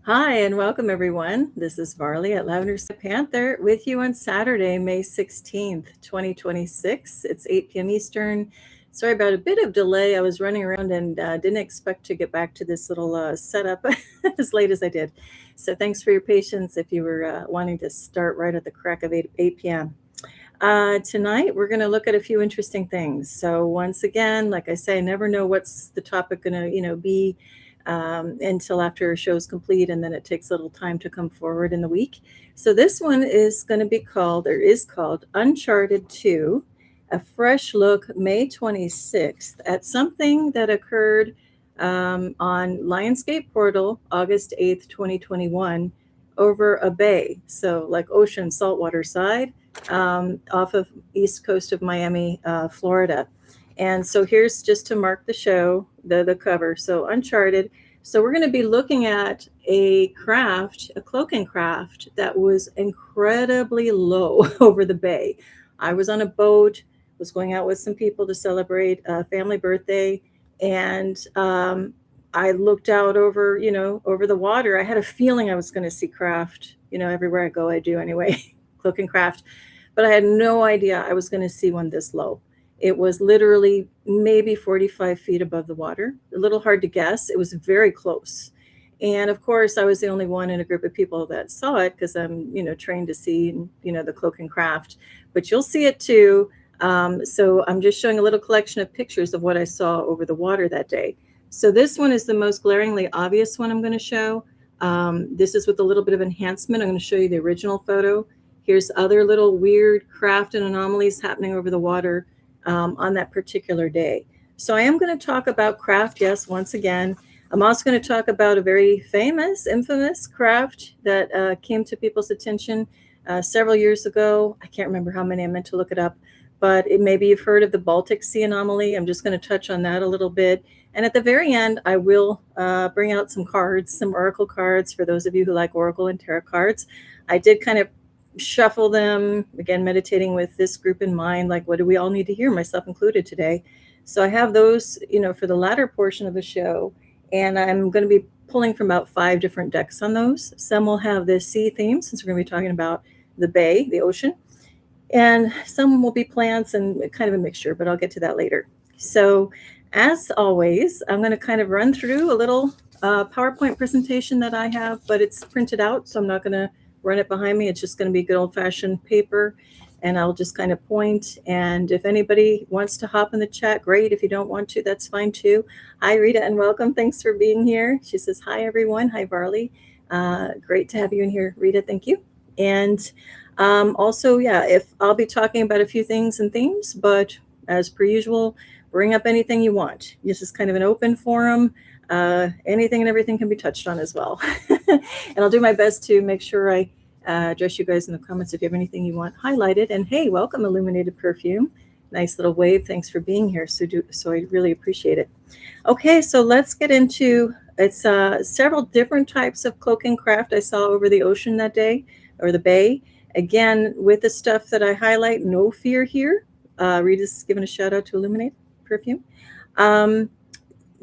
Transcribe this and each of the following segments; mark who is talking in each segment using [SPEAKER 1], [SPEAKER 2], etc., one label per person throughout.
[SPEAKER 1] Hi, and welcome everyone. This is Varleigh at Lavender Panther with you on Saturday, May 16th, 2026. It's 8 p.m. Eastern. Sorry about a bit of delay. I was running around and didn't expect to get back to this little setup as late as I did. So thanks for your patience if you were wanting to start right at the crack of 8 p.m. Tonight, we're going to look at a few interesting things. So once again, like I say, I never know what's the topic going to, be until after a show's complete, and then it takes a little time to come forward in the week. So this one is going to be called, or is called, Uncharted 2, a fresh look May 26th at something that occurred on Lionsgate Portal, August 8th, 2021, over a bay. So like ocean, saltwater side, off of east coast of Miami, Florida. And so here's just to mark the show, the cover. So Uncharted. So we're going to be looking at a craft, a cloaking craft that was incredibly low over the bay. I was on a boat, was going out with some people to celebrate a family birthday, and I looked out over, over the water. I had a feeling I was going to see craft, everywhere I go, I do anyway, cloaking craft, but I had no idea I was going to see one this low. It was literally maybe 45 feet above the water. A little hard to guess. It was very close. And of course, I was the only one in a group of people that saw it because I'm, trained to see, the cloaking craft. But you'll see it too. So I'm just showing a little collection of pictures of what I saw over the water that day. So this one is the most glaringly obvious one I'm going to show. This is with a little bit of enhancement. I'm going to show you the original photo. Here's other little weird craft and anomalies happening over the water on that particular day. So I am going to talk about craft, yes, once again. I'm also going to talk about a very famous, infamous craft that came to people's attention several years ago. I can't remember how many. I meant to look it up, but maybe you've heard of the Baltic Sea Anomaly. I'm just going to touch on that a little bit. And at the very end, I will bring out some cards, some oracle cards for those of you who like oracle and tarot cards. I did kind of shuffle them, again, meditating with this group in mind, like what do we all need to hear, myself included today. So I have those, for the latter portion of the show, and I'm going to be pulling from about 5 different decks on those. Some will have the sea theme, since we're going to be talking about the bay, the ocean, and some will be plants and kind of a mixture, but I'll get to that later. So as always, I'm going to kind of run through a little PowerPoint presentation that I have, but it's printed out, so I'm not going to run it behind me. It's just going to be good old-fashioned paper, and I'll just kind of point. And if anybody wants to hop in the chat, great. If you don't want to, that's fine too. Hi, Rita, and welcome. Thanks for being here. She says, hi, everyone. Hi, Varleigh. Great to have you in here, Rita. Thank you. And also, yeah, if I'll be talking about a few things and themes, but as per usual, bring up anything you want. This is kind of an open forum. Anything and everything can be touched on as well. And I'll do my best to make sure I address you guys in the comments if you have anything you want highlighted. And hey, welcome, Illuminated Perfume. Nice little wave. Thanks for being here. So I really appreciate it. Okay, so let's get into it's several different types of cloaking craft I saw over the ocean that day, or the bay. Again, with the stuff that I highlight, no fear here. Rita's giving a shout out to Illuminated Perfume.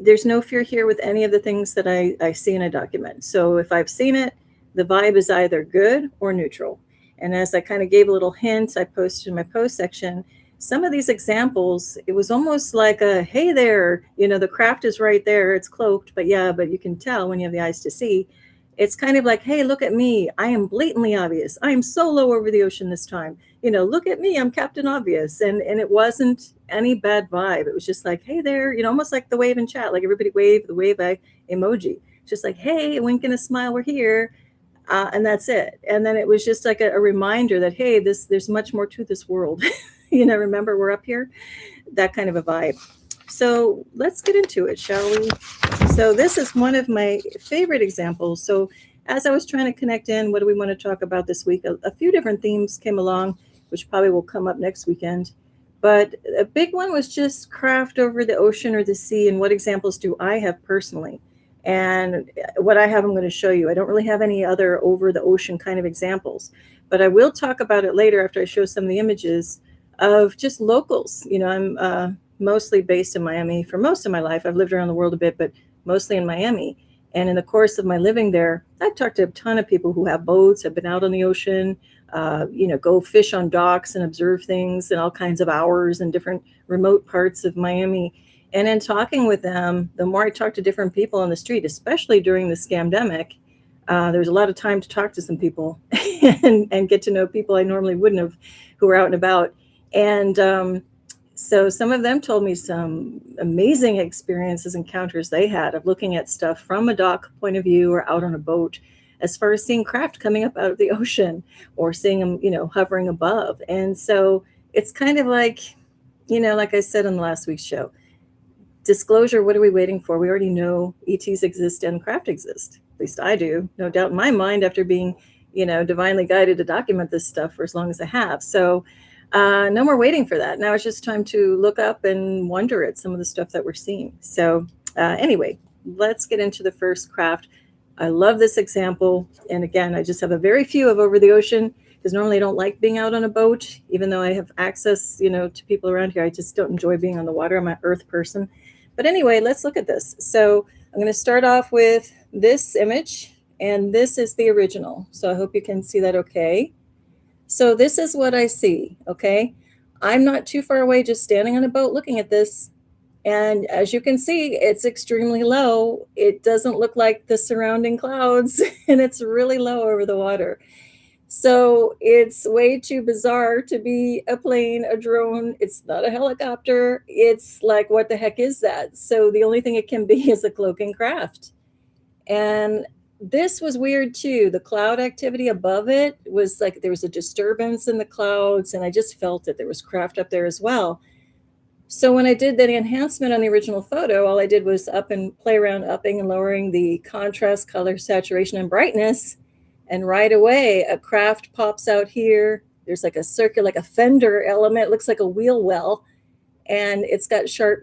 [SPEAKER 1] There's no fear here with any of the things that I see in a document. So if I've seen it, the vibe is either good or neutral. And as I kind of gave a little hint, I posted in my post section, some of these examples, it was almost like a, hey there, the craft is right there. It's cloaked, but you can tell when you have the eyes to see. It's kind of like, hey, look at me. I am blatantly obvious. I am so low over the ocean this time. Look at me. I'm Captain Obvious. And it wasn't any bad vibe. It was just like, hey there, almost like the wave in chat, like everybody wave, the wave emoji. Just like, hey, a wink and a smile, we're here. And that's it. And then it was just like a reminder that, hey, there's much more to this world. Remember, we're up here. That kind of a vibe. So let's get into it, shall we? So this is one of my favorite examples. So as I was trying to connect in, what do we want to talk about this week? A few different themes came along, which probably will come up next weekend. But a big one was just craft over the ocean or the sea, and what examples do I have personally? And what I have, I'm going to show you. I don't really have any other over the ocean kind of examples, but I will talk about it later after I show some of the images of just locals. I'm mostly based in Miami for most of my life. I've lived around the world a bit, but mostly in Miami. And in the course of my living there, I've talked to a ton of people who have boats, have been out on the ocean, go fish on docks and observe things in all kinds of hours in different remote parts of Miami. And in talking with them, the more I talk to different people on the street, especially during the scamdemic, there's a lot of time to talk to some people and get to know people I normally wouldn't have who were out and about. And so some of them told me some amazing experiences, encounters they had of looking at stuff from a dock point of view or out on a boat, as far as seeing craft coming up out of the ocean or seeing them, hovering above. And so it's kind of like, like I said in the last week's show, disclosure, what are we waiting for? We already know ETs exist and craft exist. At least I do, no doubt in my mind, after being, divinely guided to document this stuff for as long as I have. So no more waiting for that. Now it's just time to look up and wonder at some of the stuff that we're seeing. So anyway, let's get into the first craft. I love this example. And again, I just have a very few of over the ocean, because normally I don't like being out on a boat, even though I have access, to people around here. I just don't enjoy being on the water. I'm an earth person. But anyway, let's look at this. So I'm going to start off with this image, and this is the original. So I hope you can see that okay. So this is what I see, okay? I'm not too far away, just standing on a boat looking at this. And as you can see, it's extremely low. It doesn't look like the surrounding clouds, and it's really low over the water. So it's way too bizarre to be a plane, a drone. It's not a helicopter. It's like, what the heck is that? So the only thing it can be is a cloaking craft. And this was weird too. The cloud activity above it was like there was a disturbance in the clouds, and I just felt that there was craft up there as well. So when I did the enhancement on the original photo, all I did was up and play around upping and lowering the contrast, color, saturation, and brightness. And right away, a craft pops out here. There's like a circular, like a fender element. It looks like a wheel well. And it's got sharp,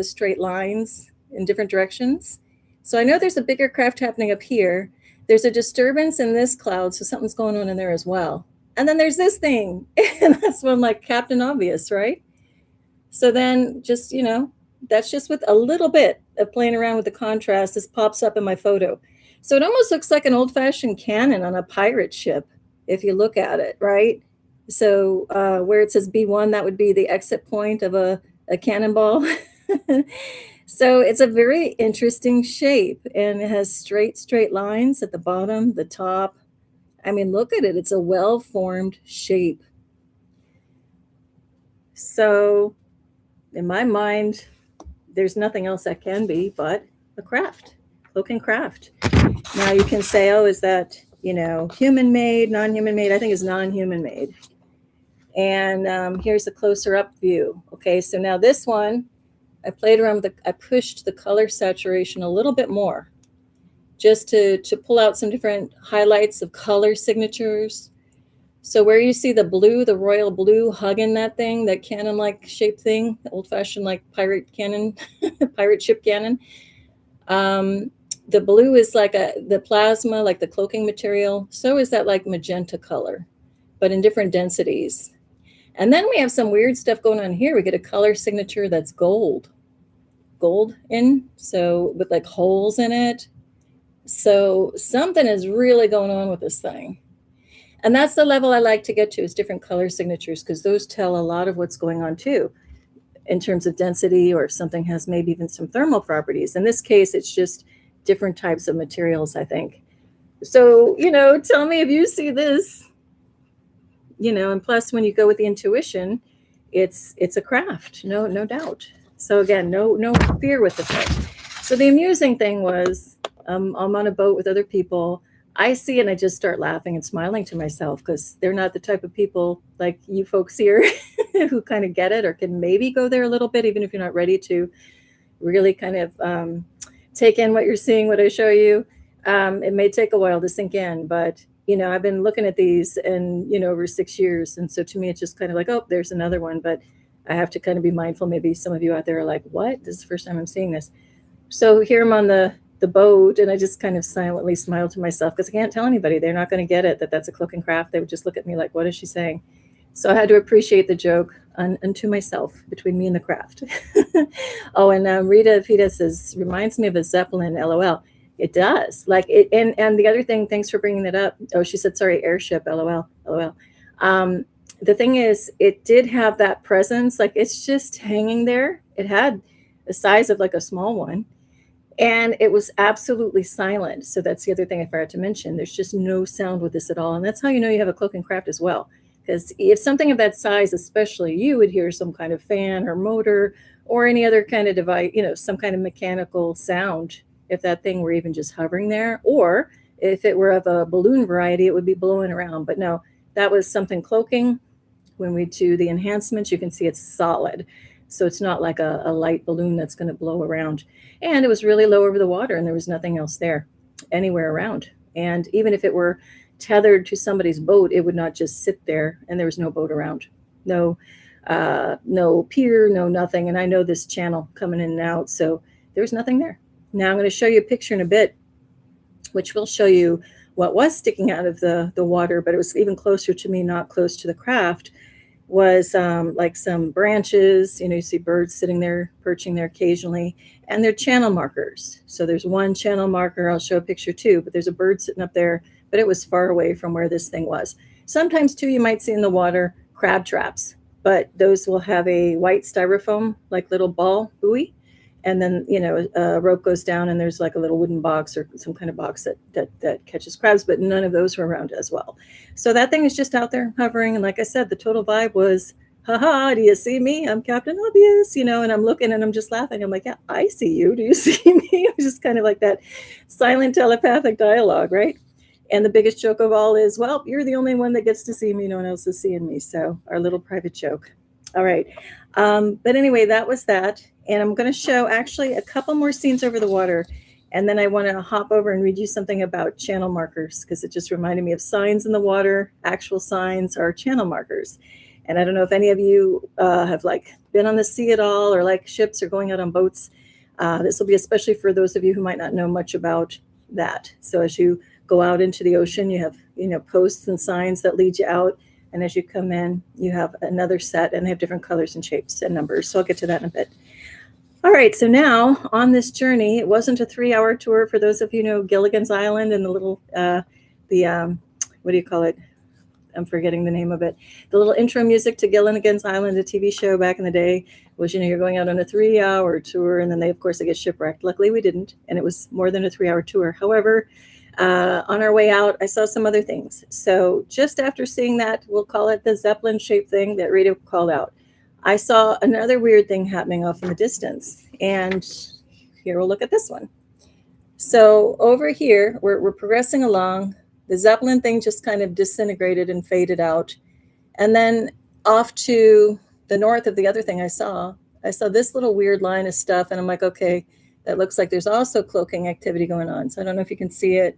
[SPEAKER 1] straight lines in different directions. So I know there's a bigger craft happening up here. There's a disturbance in this cloud, so something's going on in there as well. And then there's this thing. And that's one like Captain Obvious, right? So then just, that's just with a little bit of playing around with the contrast. This pops up in my photo. So it almost looks like an old-fashioned cannon on a pirate ship, if you look at it, right? So where it says B1, that would be the exit point of a cannonball. So it's a very interesting shape, and it has straight lines at the bottom, the top. I mean, look at it. It's a well-formed shape. So in my mind, there's nothing else that can be but a craft, cloaking craft. Now you can say, oh, is that, human made, non-human made? I think it's non-human made. And here's a closer up view. Okay, so now this one, I played around with I pushed the color saturation a little bit more, just to pull out some different highlights of color signatures. So where you see the blue, the royal blue hugging that thing, that cannon-like shaped thing, old-fashioned like pirate cannon, pirate ship cannon. The blue is like the plasma, like the cloaking material. So is that like magenta color, but in different densities. And then we have some weird stuff going on here. We get a color signature that's gold in, so with like holes in it. So something is really going on with this thing. And that's the level I like to get to, is different color signatures, because those tell a lot of what's going on too, in terms of density, or if something has maybe even some thermal properties. In this case, it's just different types of materials, I think. So, tell me if you see this, and plus when you go with the intuition, it's a craft, no doubt. So again, no fear with the thing. So the amusing thing was, I'm on a boat with other people. I see it and I just start laughing and smiling to myself, because they're not the type of people like you folks here who kind of get it, or can maybe go there a little bit, even if you're not ready to really kind of take in what you're seeing, what I show you. It may take a while to sink in, but I've been looking at these and, over 6 years. And so to me, it's just kind of like, oh, there's another one. But I have to kind of be mindful. Maybe some of you out there are like, what? This is the first time I'm seeing this. So here I'm on the boat, and I just kind of silently smile to myself, because I can't tell anybody. They're not going to get it, that's a cloaking craft. They would just look at me like, what is she saying? So I had to appreciate the joke unto myself, between me and the craft. Oh, and Rita Pita says, reminds me of a Zeppelin, LOL. It does. Like it, and the other thing, thanks for bringing that up. Oh, she said, sorry, airship, LOL, LOL. The thing is, it did have that presence. Like it's just hanging there. It had the size of like a small one. And it was absolutely silent. So that's the other thing I forgot to mention. There's just no sound with this at all. And that's how you know you have a cloak and craft as well. Because if something of that size, especially, you would hear some kind of fan or motor or any other kind of device, some kind of mechanical sound if that thing were even just hovering there. Or if it were of a balloon variety, it would be blowing around. But no, that was something cloaking. When we do the enhancements, you can see it's solid. So it's not like a light balloon that's going to blow around. And it was really low over the water, and there was nothing else there anywhere around. And even if it were tethered to somebody's boat, it would not just sit there, and there was no boat around. No pier, no nothing. And I know this channel coming in and out, so there was nothing there. Now I'm going to show you a picture in a bit, which will show you what was sticking out of the water, but it was even closer to me, not close to the craft, was like some branches. You see birds sitting there, perching there occasionally, and they're channel markers. So there's one channel marker. I'll show a picture too, but there's a bird sitting up there, but it was far away from where this thing was. Sometimes too, you might see in the water crab traps, but those will have a white styrofoam, like little ball buoy. And then, a rope goes down and there's like a little wooden box or some kind of box that catches crabs, but none of those were around as well. So that thing is just out there hovering. And like I said, the total vibe was, haha, do you see me? I'm Captain Obvious, and I'm looking and I'm just laughing. I'm like, yeah, I see you. Do you see me? It was just kind of like that silent telepathic dialogue, right? And the biggest joke of all is, well, you're the only one that gets to see me. No one else is seeing me. So our little private joke. All right. But anyway, that was that. And I'm going to show actually a couple more scenes over the water. And then I want to hop over and read you something about channel markers, because it just reminded me of signs in the water. Actual signs are channel markers. And I don't know if any of you have been on the sea at all, or like ships or going out on boats. This will be especially for those of you who might not know much about that. So as you go out into the ocean, you have, posts and signs that lead you out. And as you come in, you have another set, and they have different colors and shapes and numbers. So I'll get to that in a bit. All right, so now on this journey, it wasn't a 3-hour tour. For those of you who know Gilligan's Island and the little, what do you call it? I'm forgetting the name of it. The little intro music to Gilligan's Island, a TV show back in the day, was, you're going out on a 3-hour tour, and then they get shipwrecked. Luckily, we didn't, and it was more than a 3-hour tour. However, on our way out, I saw some other things. So just after seeing that, we'll call it the Zeppelin-shaped thing that Rita called out, I saw another weird thing happening off in the distance. And here we'll look at this one. So over here, we're progressing along. The Zeppelin thing just kind of disintegrated and faded out. And then off to the north of the other thing I saw this little weird line of stuff. And I'm like, okay, that looks like there's also cloaking activity going on. So I don't know if you can see it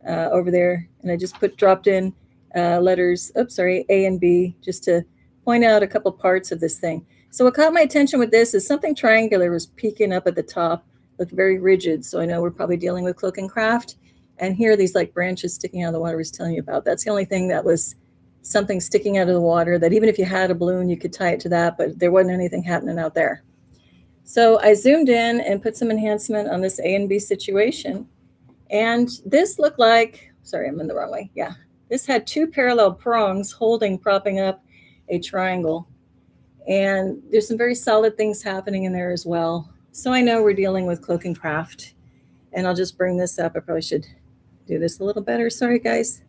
[SPEAKER 1] over there. And I just dropped in letters, A and B, just to point out a couple parts of this thing. So what caught my attention with this is something triangular was peeking up at the top, looked very rigid. So I know we're probably dealing with cloak and craft. And here are these branches sticking out of the water I was telling you about. That's the only thing that was something sticking out of the water that even if you had a balloon, you could tie it to that, but there wasn't anything happening out there. So I zoomed in and put some enhancement on this A and B situation. And this looked like, sorry, I'm in the wrong way. Yeah, this had 2 parallel prongs propping up a triangle. And there's some very solid things happening in there as well. So I know we're dealing with cloak and craft. And I'll just bring this up. I probably should do this a little better. Sorry, guys.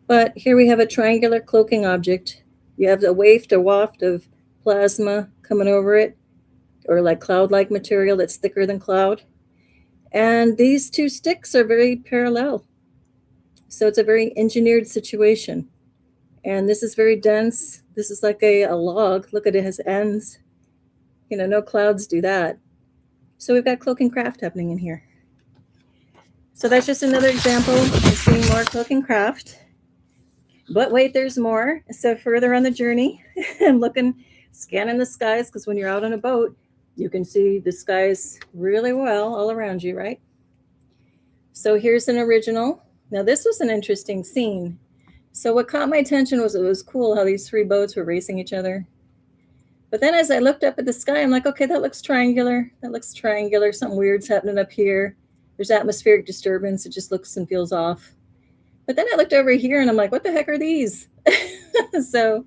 [SPEAKER 1] But here we have a triangular cloaking object. You have a waft of plasma coming over it, or like cloud-like material that's thicker than cloud. And these 2 sticks are very parallel. So it's a very engineered situation. And this is very dense. This is like a log. Look at it, has ends. No clouds do that. So we've got cloak and craft happening in here. So that's just another example of seeing more cloak and craft. But wait, there's more. So further on the journey, I'm scanning the skies, because when you're out on a boat, you can see the skies really well all around you, right? So here's an original. Now this was an interesting scene. So what caught my attention was it was cool how these 3 boats were racing each other. But then as I looked up at the sky, I'm like, okay, that looks triangular. That looks triangular. Something weird's happening up here. there's atmospheric disturbance. It just looks and feels off. But then I looked over here and I'm like, what the heck are these? So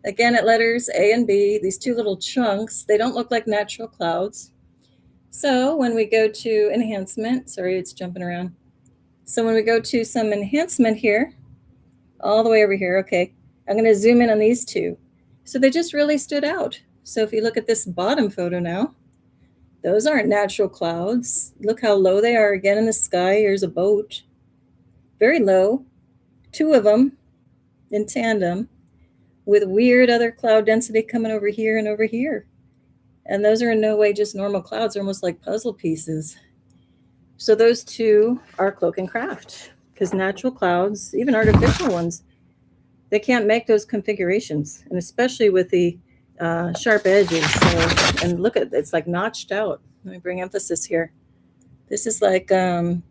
[SPEAKER 1] again, at letters A and B, these two little chunks, they don't look like natural clouds. So when we go to enhancement, sorry, it's jumping around. So when we go to some enhancement here, all the way over here, okay, I'm going to zoom in on these two. So they just really stood out. So if you look at this bottom photo now, those aren't natural clouds. Look how low they are again in the sky. Here's a boat. Very low. Two of them in tandem with weird other cloud density coming over here and over here. And those are in no way just normal clouds. They're almost like puzzle pieces. So those two are cloak and craft, because natural clouds, even artificial ones, they can't make those configurations, and especially with the sharp edges. So, and look at, it's like notched out. Let me bring emphasis here. This is like a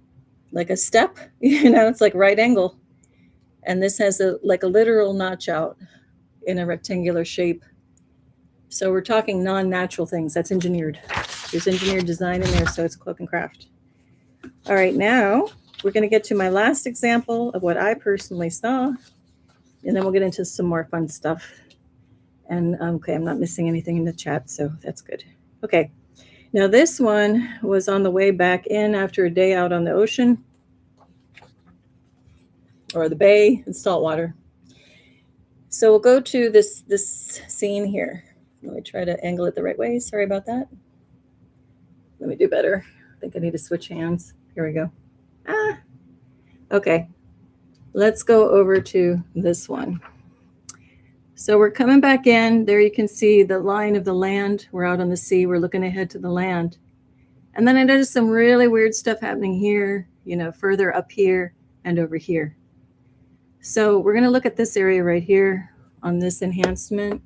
[SPEAKER 1] step, it's like right angle. And this has like a literal notch out in a rectangular shape. So we're talking non-natural things. That's engineered. There's engineered design in there, so it's cloak and craft. All right, now we're going to get to my last example of what I personally saw, and then we'll get into some more fun stuff. And okay, I'm not missing anything in the chat, so that's good. Okay, now this one was on the way back in after a day out on the ocean or the bay in salt water. So we'll go to this scene here. Let me try to angle it the right way. Sorry about that. Let me do better. I think I need to switch hands. Here we go. Okay. Let's go over to this one. So we're coming back in. There you can see the line of the land. We're out on the sea. We're looking ahead to the land. And then I noticed some really weird stuff happening here, further up here and over here. So we're going to look at this area right here on this enhancement.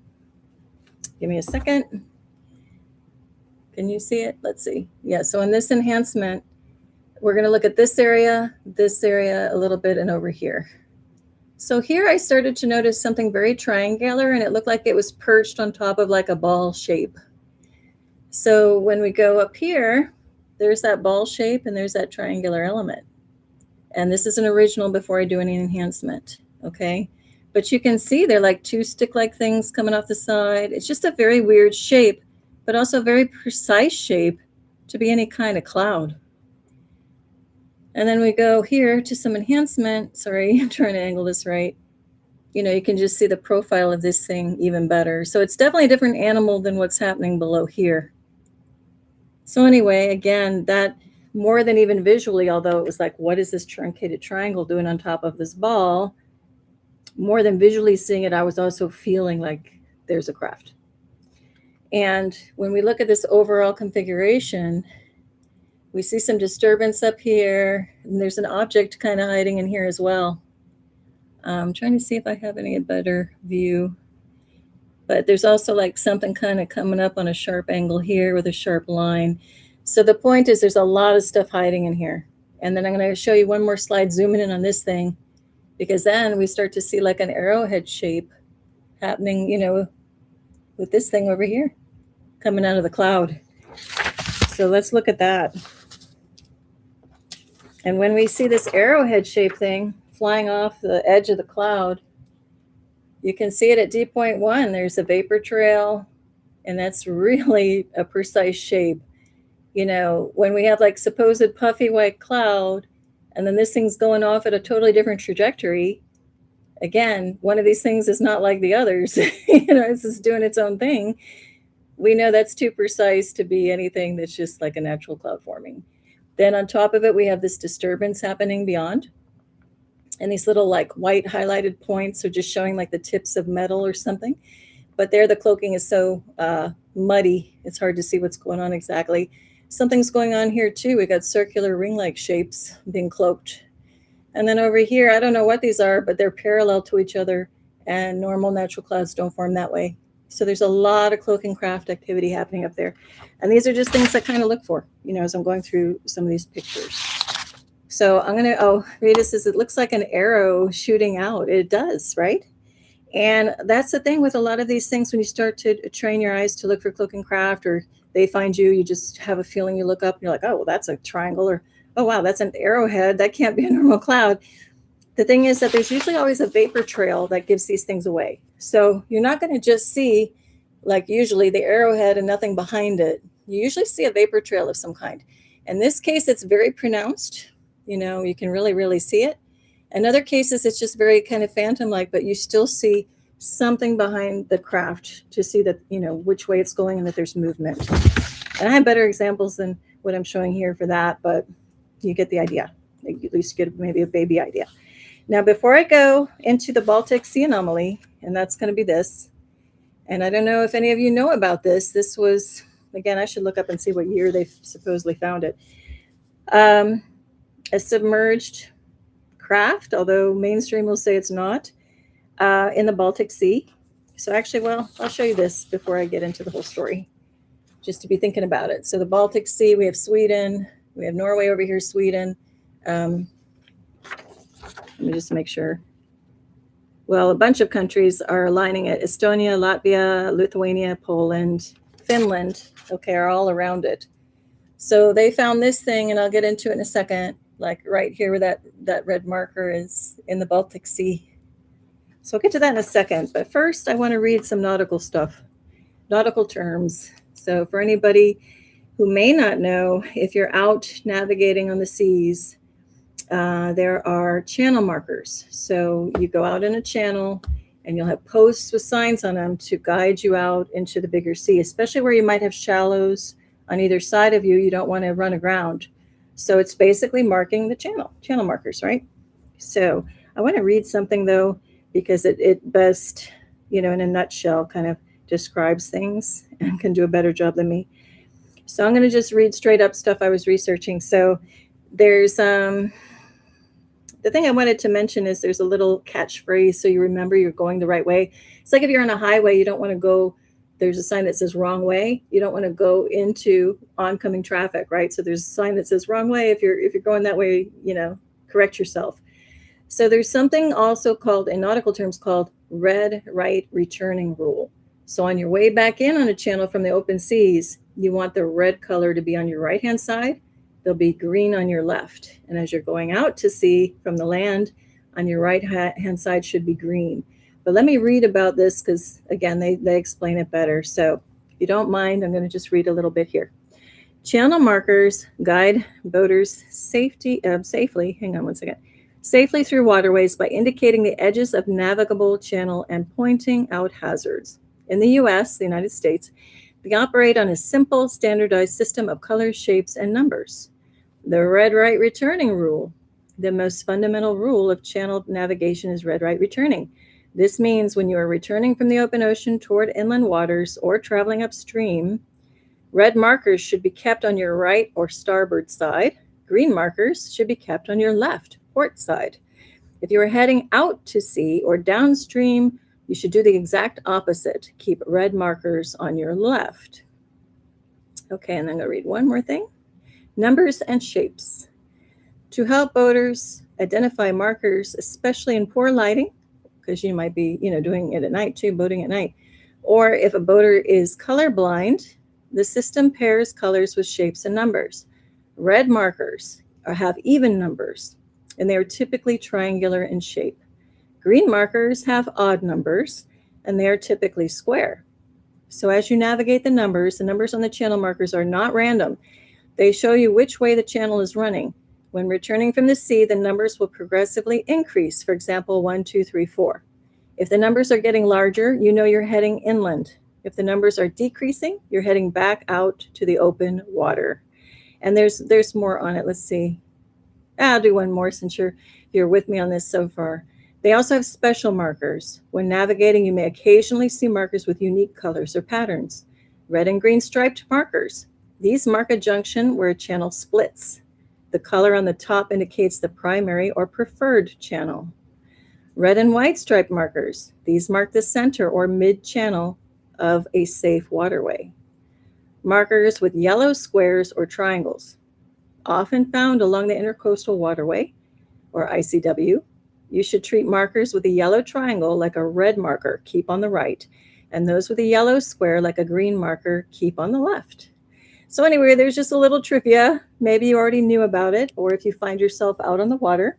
[SPEAKER 1] Give me a second. Can you see it? Let's see. Yeah, so in this enhancement, we're going to look at this area a little bit, and over here. So here I started to notice something very triangular, and it looked like it was perched on top of like a ball shape. So when we go up here, there's that ball shape and there's that triangular element. And this is an original before I do any enhancement, okay? But you can see they're like two stick-like things coming off the side. It's just a very weird shape, but also a very precise shape to be any kind of cloud. And then we go here to some enhancement. Sorry, I'm trying to angle this right. You can just see the profile of this thing even better. So it's definitely a different animal than what's happening below here. So anyway, again, that more than even visually, although it was like, what is this truncated triangle doing on top of this ball? More than visually seeing it, I was also feeling like there's a craft. And when we look at this overall configuration, we see some disturbance up here, and there's an object kind of hiding in here as well. I'm trying to see if I have any better view. But there's also like something kind of coming up on a sharp angle here with a sharp line. So the point is there's a lot of stuff hiding in here. And then I'm going to show you one more slide zooming in on this thing, because then we start to see like an arrowhead shape happening, with this thing over here coming out of the cloud. So let's look at that. And when we see this arrowhead shape thing flying off the edge of the cloud, you can see it at D.1. There's a vapor trail, and that's really a precise shape. When we have like supposed puffy white cloud, and then this thing's going off at a totally different trajectory. Again, one of these things is not like the others. This is doing its own thing. We know that's too precise to be anything that's just like a natural cloud forming. Then on top of it, we have this disturbance happening beyond. And these little like white highlighted points are just showing like the tips of metal or something. But there the cloaking is so muddy, it's hard to see what's going on exactly. Something's going on here too. We got circular ring-like shapes being cloaked. And then over here, I don't know what these are, but they're parallel to each other, and normal natural clouds don't form that way. So there's a lot of cloak and craft activity happening up there. And these are just things I kind of look for, as I'm going through some of these pictures. So I'm going to, Rita says it looks like an arrow shooting out. It does, right? And that's the thing with a lot of these things. When you start to train your eyes to look for cloak and craft, or they find you, you just have a feeling, you look up and you're like, oh, well, that's a triangle, or oh, wow, that's an arrowhead. That can't be a normal cloud. The thing is that there's usually always a vapor trail that gives these things away. So you're not going to just see, like usually, the arrowhead and nothing behind it. You usually see a vapor trail of some kind. In this case, it's very pronounced. You know, you can really, really see it. In other cases, it's just very kind of phantom-like, but you still see something behind the craft to see that, you know, which way it's going and that there's movement. And I have better examples than what I'm showing here for that, but you get the idea. At least get maybe a baby idea. Now, before I go into the Baltic Sea Anomaly, and that's going to be this, and I don't know if any of you know about this. This was, again, I should look up and see what year they supposedly found it. A submerged craft, although mainstream will say it's not, in the Baltic Sea. So actually, well, I'll show you this before I get into the whole story, just to be thinking about it. So the Baltic Sea, we have Sweden, we have Norway over here, Sweden. Let me just make sure. Well, a bunch of countries are aligning it. Estonia, Latvia, Lithuania, Poland, Finland, okay, are all around it. So they found this thing, and I'll get into it in a second, like right here where that red marker is in the Baltic Sea. So I'll get to that in a second. But first, I want to read some nautical stuff, nautical terms. So for anybody who may not know, if you're out navigating on the seas, there are channel markers. So you go out in a channel and you'll have posts with signs on them to guide you out into the bigger sea, especially where you might have shallows on either side of you. You don't want to run aground. So it's basically marking the channel markers, right? So I want to read something, though, because it best, you know, in a nutshell, kind of describes things and can do a better job than me. So I'm going to just read straight up stuff I was researching. So there's the thing I wanted to mention is there's a little catchphrase so you remember you're going the right way. It's like if you're on a highway, you don't want to go, there's a sign that says wrong way. You don't want to go into oncoming traffic, right? So there's a sign that says wrong way. If you're going that way, you know, correct yourself. So there's something also called, in nautical terms, called red right returning rule. So on your way back in on a channel from the open seas, you want the red color to be on your right-hand side. There'll be green on your left. And as you're going out to sea from the land, on your right-hand side should be green. But let me read about this because, again, they explain it better. So if you don't mind, I'm going to just read a little bit here. Channel markers guide boaters safely, hang on one second, safely through waterways by indicating the edges of navigable channel and pointing out hazards. In the U.S., the United States, they operate on a simple, standardized system of colors, shapes, and numbers. The red right returning rule. The most fundamental rule of channel navigation is red right returning. This means when you are returning from the open ocean toward inland waters or traveling upstream, red markers should be kept on your right or starboard side. Green markers should be kept on your left, port side. If you are heading out to sea or downstream, you should do the exact opposite. Keep red markers on your left. Okay, and then I'm going to read one more thing. Numbers and shapes. To help boaters identify markers, especially in poor lighting, because you might be, you know, doing it at night too, boating at night, or if a boater is colorblind, the system pairs colors with shapes and numbers. Red markers have even numbers, and they are typically triangular in shape. Green markers have odd numbers, and they are typically square. So as you navigate the numbers on the channel markers are not random. They show you which way the channel is running. When returning from the sea, the numbers will progressively increase. For example, 1, 2, 3, 4. If the numbers are getting larger, you know you're heading inland. If the numbers are decreasing, you're heading back out to the open water. And there's more on it. Let's see. I'll do one more since you're with me on this so far. They also have special markers. When navigating, you may occasionally see markers with unique colors or patterns. Red and green striped markers. These mark a junction where a channel splits. The color on the top indicates the primary or preferred channel. Red and white striped markers. These mark the center or mid-channel of a safe waterway. Markers with yellow squares or triangles. Often found along the intercoastal waterway, or ICW. You should treat markers with a yellow triangle like a red marker, keep on the right, and those with a yellow square like a green marker, keep on the left. So anyway, there's just a little trivia. Maybe you already knew about it, or if you find yourself out on the water,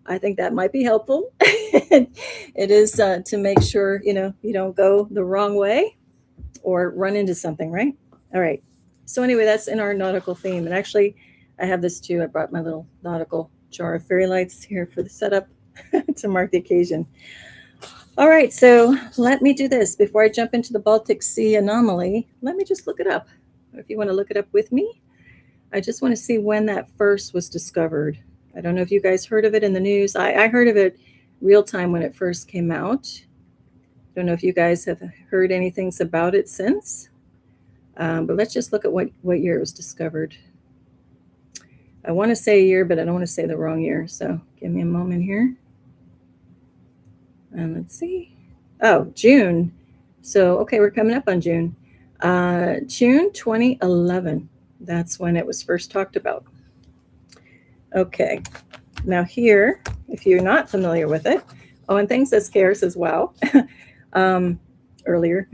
[SPEAKER 1] I think that might be helpful. It is to make sure, you don't go the wrong way or run into something, right? All right. So anyway, that's in our nautical theme. And actually, I have this too. I brought my little nautical jar of fairy lights here for the setup to mark the occasion. All right, so let me do this. Before I jump into the Baltic Sea Anomaly, let me just look it up. If you want to look it up with me, I just want to see when that first was discovered. I don't know if you guys heard of it in the news. I heard of it real time when it first came out. I don't know if you guys have heard anything about it since. But let's just look at what year it was discovered. I want to say a year, but I don't want to say the wrong year. So give me a moment here. And let's see. Oh, June. So, okay, we're coming up on June. June 2011. That's when it was first talked about. Okay. Now here, if you're not familiar with it, and things that scares as well, earlier.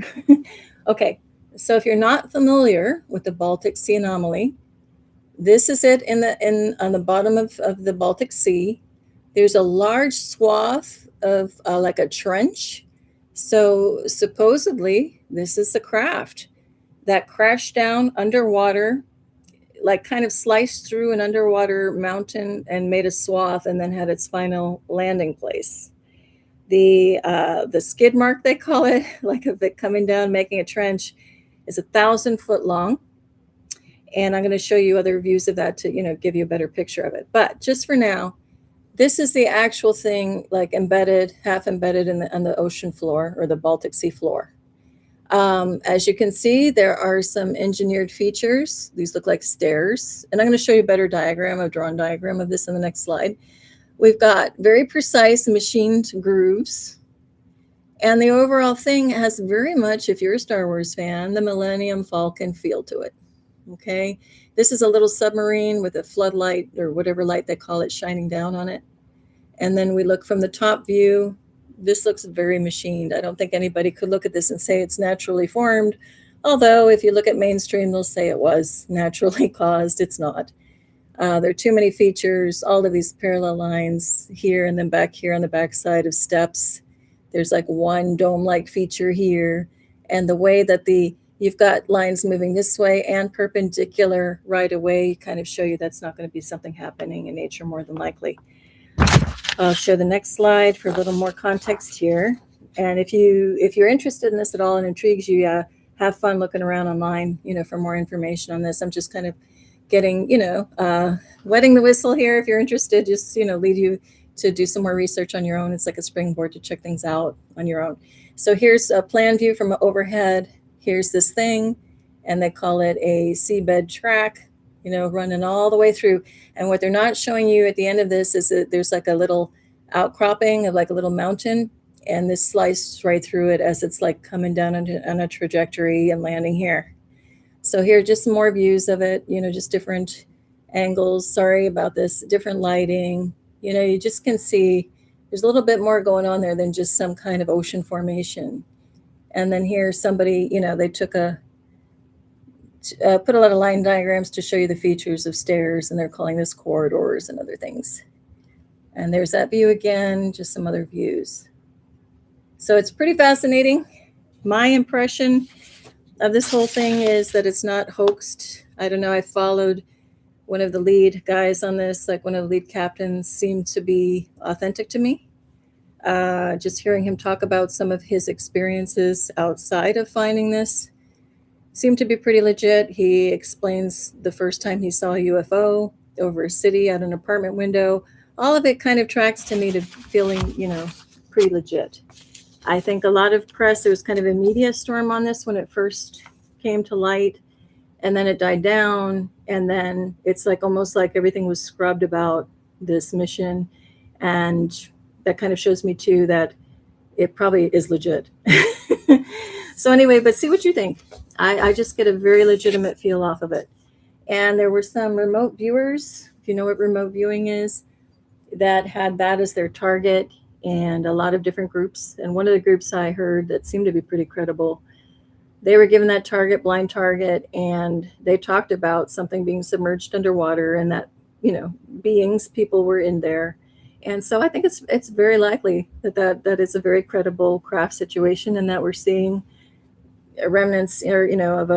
[SPEAKER 1] Okay. So if you're not familiar with the Baltic Sea Anomaly, this is it on the bottom of the Baltic Sea. There's a large swath of like a trench. So supposedly this is a craft that crashed down underwater, like kind of sliced through an underwater mountain and made a swath and then had its final landing place. The skid mark, they call it, like of it coming down, making a trench, is 1,000 foot long. And I'm going to show you other views of that to, give you a better picture of it. But just for now, this is the actual thing, like half embedded on the ocean floor or the Baltic Sea floor. As you can see, there are some engineered features. These look like stairs. And I'm going to show you a better diagram, a drawn diagram of this in the next slide. We've got very precise machined grooves. And the overall thing has very much, if you're a Star Wars fan, the Millennium Falcon feel to it. Okay, this is a little submarine with a floodlight or whatever light they call it shining down on it. And then we look from the top view. This looks very machined. I don't think anybody could look at this and say it's naturally formed. Although if you look at mainstream, they'll say it was naturally caused. It's not. There are too many features, all of these parallel lines here and then back here on the back side of steps. There's like one dome-like feature here. And the way that you've got lines moving this way and perpendicular right away kind of show you that's not going to be something happening in nature more than likely. I'll show the next slide for a little more context here. And if you're interested in this at all and intrigues you, have fun looking around online, for more information on this. I'm just kind of getting, wetting the whistle here. If you're interested, just, lead you to do some more research on your own. It's like a springboard to check things out on your own. So here's a plan view from overhead. Here's this thing, and they call it a seabed track, running all the way through. And what they're not showing you at the end of this is that there's like a little outcropping of like a little mountain, and this sliced right through it as it's like coming down on a trajectory and landing here. So here are just some more views of it, just different angles. Sorry about this, different lighting. You just can see there's a little bit more going on there than just some kind of ocean formation. And then here somebody, they took put a lot of line diagrams to show you the features of stairs, and they're calling this corridors and other things. And there's that view again, just some other views. So it's pretty fascinating. My impression of this whole thing is that it's not hoaxed. I don't know, I followed one of the lead guys on this, like one of the lead captains seemed to be authentic to me. Just hearing him talk about some of his experiences outside of finding this seemed to be pretty legit. He explains the first time he saw a UFO over a city at an apartment window. All of it kind of tracks to me to feeling, pretty legit. I think a lot of press, there was kind of a media storm on this when it first came to light, and then it died down, and then it's like almost like everything was scrubbed about this mission. And that kind of shows me too that it probably is legit. So anyway, but see what you think. I just get a very legitimate feel off of it. And there were some remote viewers, if you know what remote viewing is, that had that as their target, and a lot of different groups. And one of the groups I heard that seemed to be pretty credible they were given that target, blind target, and they talked about something being submerged underwater, and that, people were in there. And so I think it's very likely that is a very credible craft situation, and that we're seeing remnants, or of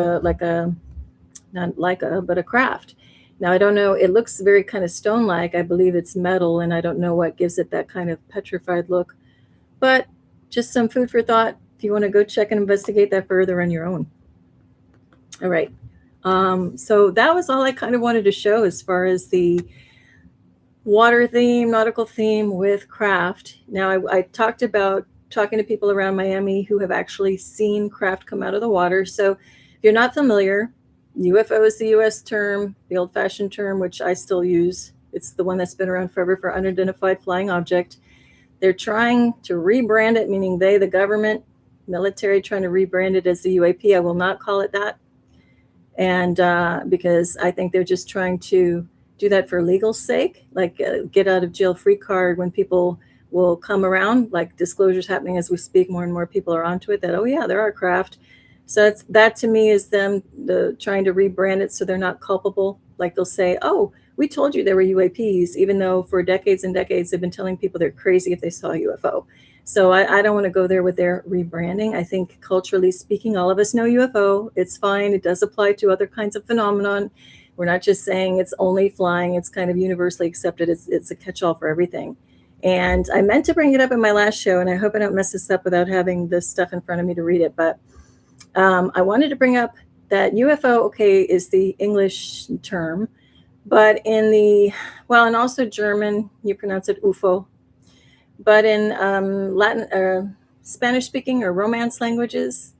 [SPEAKER 1] not like but a craft. Now I don't know. It looks very kind of stone-like. I believe it's metal, and I don't know what gives it that kind of petrified look. But just some food for thought if you want to go check and investigate that further on your own. All right. So that was all I kind of wanted to show as far as the water theme, nautical theme with craft. Now, I talked about talking to people around Miami who have actually seen craft come out of the water. So if you're not familiar, UFO is the US term, the old-fashioned term, which I still use. It's the one that's been around forever for unidentified flying object. They're trying to rebrand it, meaning they, the government, military, trying to rebrand it as the UAP. I will not call it that. And because I think they're just trying to do that for legal sake, like get out of jail free card when people will come around, like disclosures happening as we speak. More and more people are onto it that, oh yeah, there are craft. So that to me is them trying to rebrand it so they're not culpable. Like they'll say, oh, we told you there were UAPs, even though for decades and decades they've been telling people they're crazy if they saw a UFO. So I don't want to go there with their rebranding. I think culturally speaking, all of us know UFO. It's fine. It does apply to other kinds of phenomenon. We're not just saying it's only flying. It's kind of universally accepted. It's a catch-all for everything. And I meant to bring it up in my last show, and I hope I don't mess this up without having this stuff in front of me to read it. But I wanted to bring up that UFO, okay, is the English term, but and also German, you pronounce it UFO. But in Latin, Spanish-speaking or Romance languages,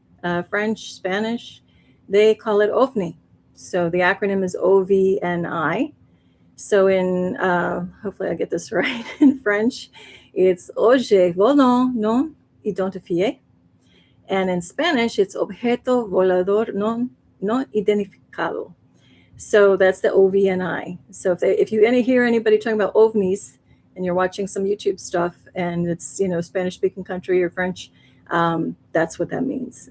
[SPEAKER 1] French, Spanish, they call it OVNI. So the acronym is OVNI. So in, hopefully I get this right, in French, it's Objet volant non identifié. And in Spanish, it's Objeto volador non identificado. So that's the OVNI. So if you hear anybody talking about OVNIs, and you're watching some YouTube stuff and it's, Spanish-speaking country or French, that's what that means.